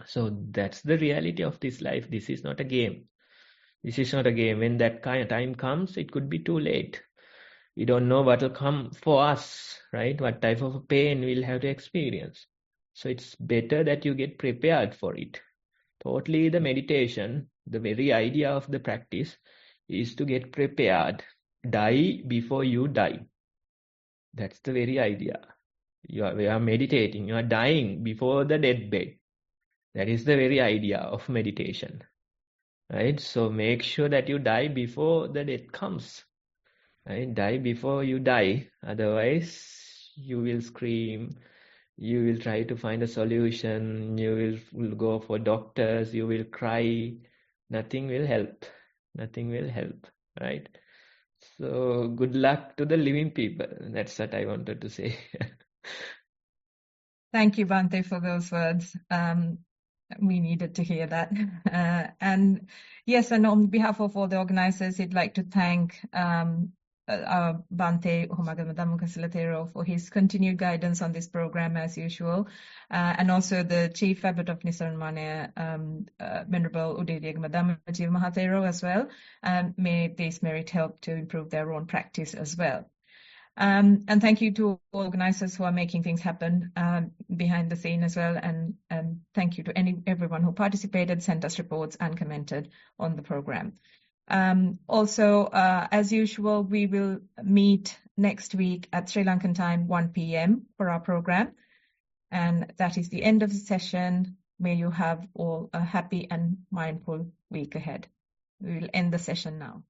So that's the reality of this life. This is not a game. This is not a game. When that kind of time comes, it could be too late. We don't know what will come for us, right? What type of pain we'll have to experience. So it's better that you get prepared for it. Totally the meditation, the very idea of the practice is to get prepared. Die before you die. That's the very idea. We are meditating. You are dying before the deathbed. That is the very idea of meditation. Right? So make sure that you die before the death comes. right? Die before you die. Otherwise, you will scream, you will try to find a solution, you will go for doctors, you will cry. Nothing will help. Nothing will help, right? So good luck to the living people. That's what I wanted to say. Thank you, Bhante, for those words. We needed to hear that. And yes, and on behalf of all the organizers, I'd like to thank our Bhante Humagama Kusala Thero for his continued guidance on this program as usual, and also the Chief Abbot of Nissarana, Venerable Udayagama Dhammajiva Mahathero as well. May this merit help to improve their own practice as well. And thank you to organizers who are making things happen behind the scene as well. And thank you to everyone who participated, sent us reports, and commented on the program. Also, as usual, we will meet next week at Sri Lankan time, 1 p.m. for our program. And that is the end of the session. May you have all a happy and mindful week ahead. We will end the session now.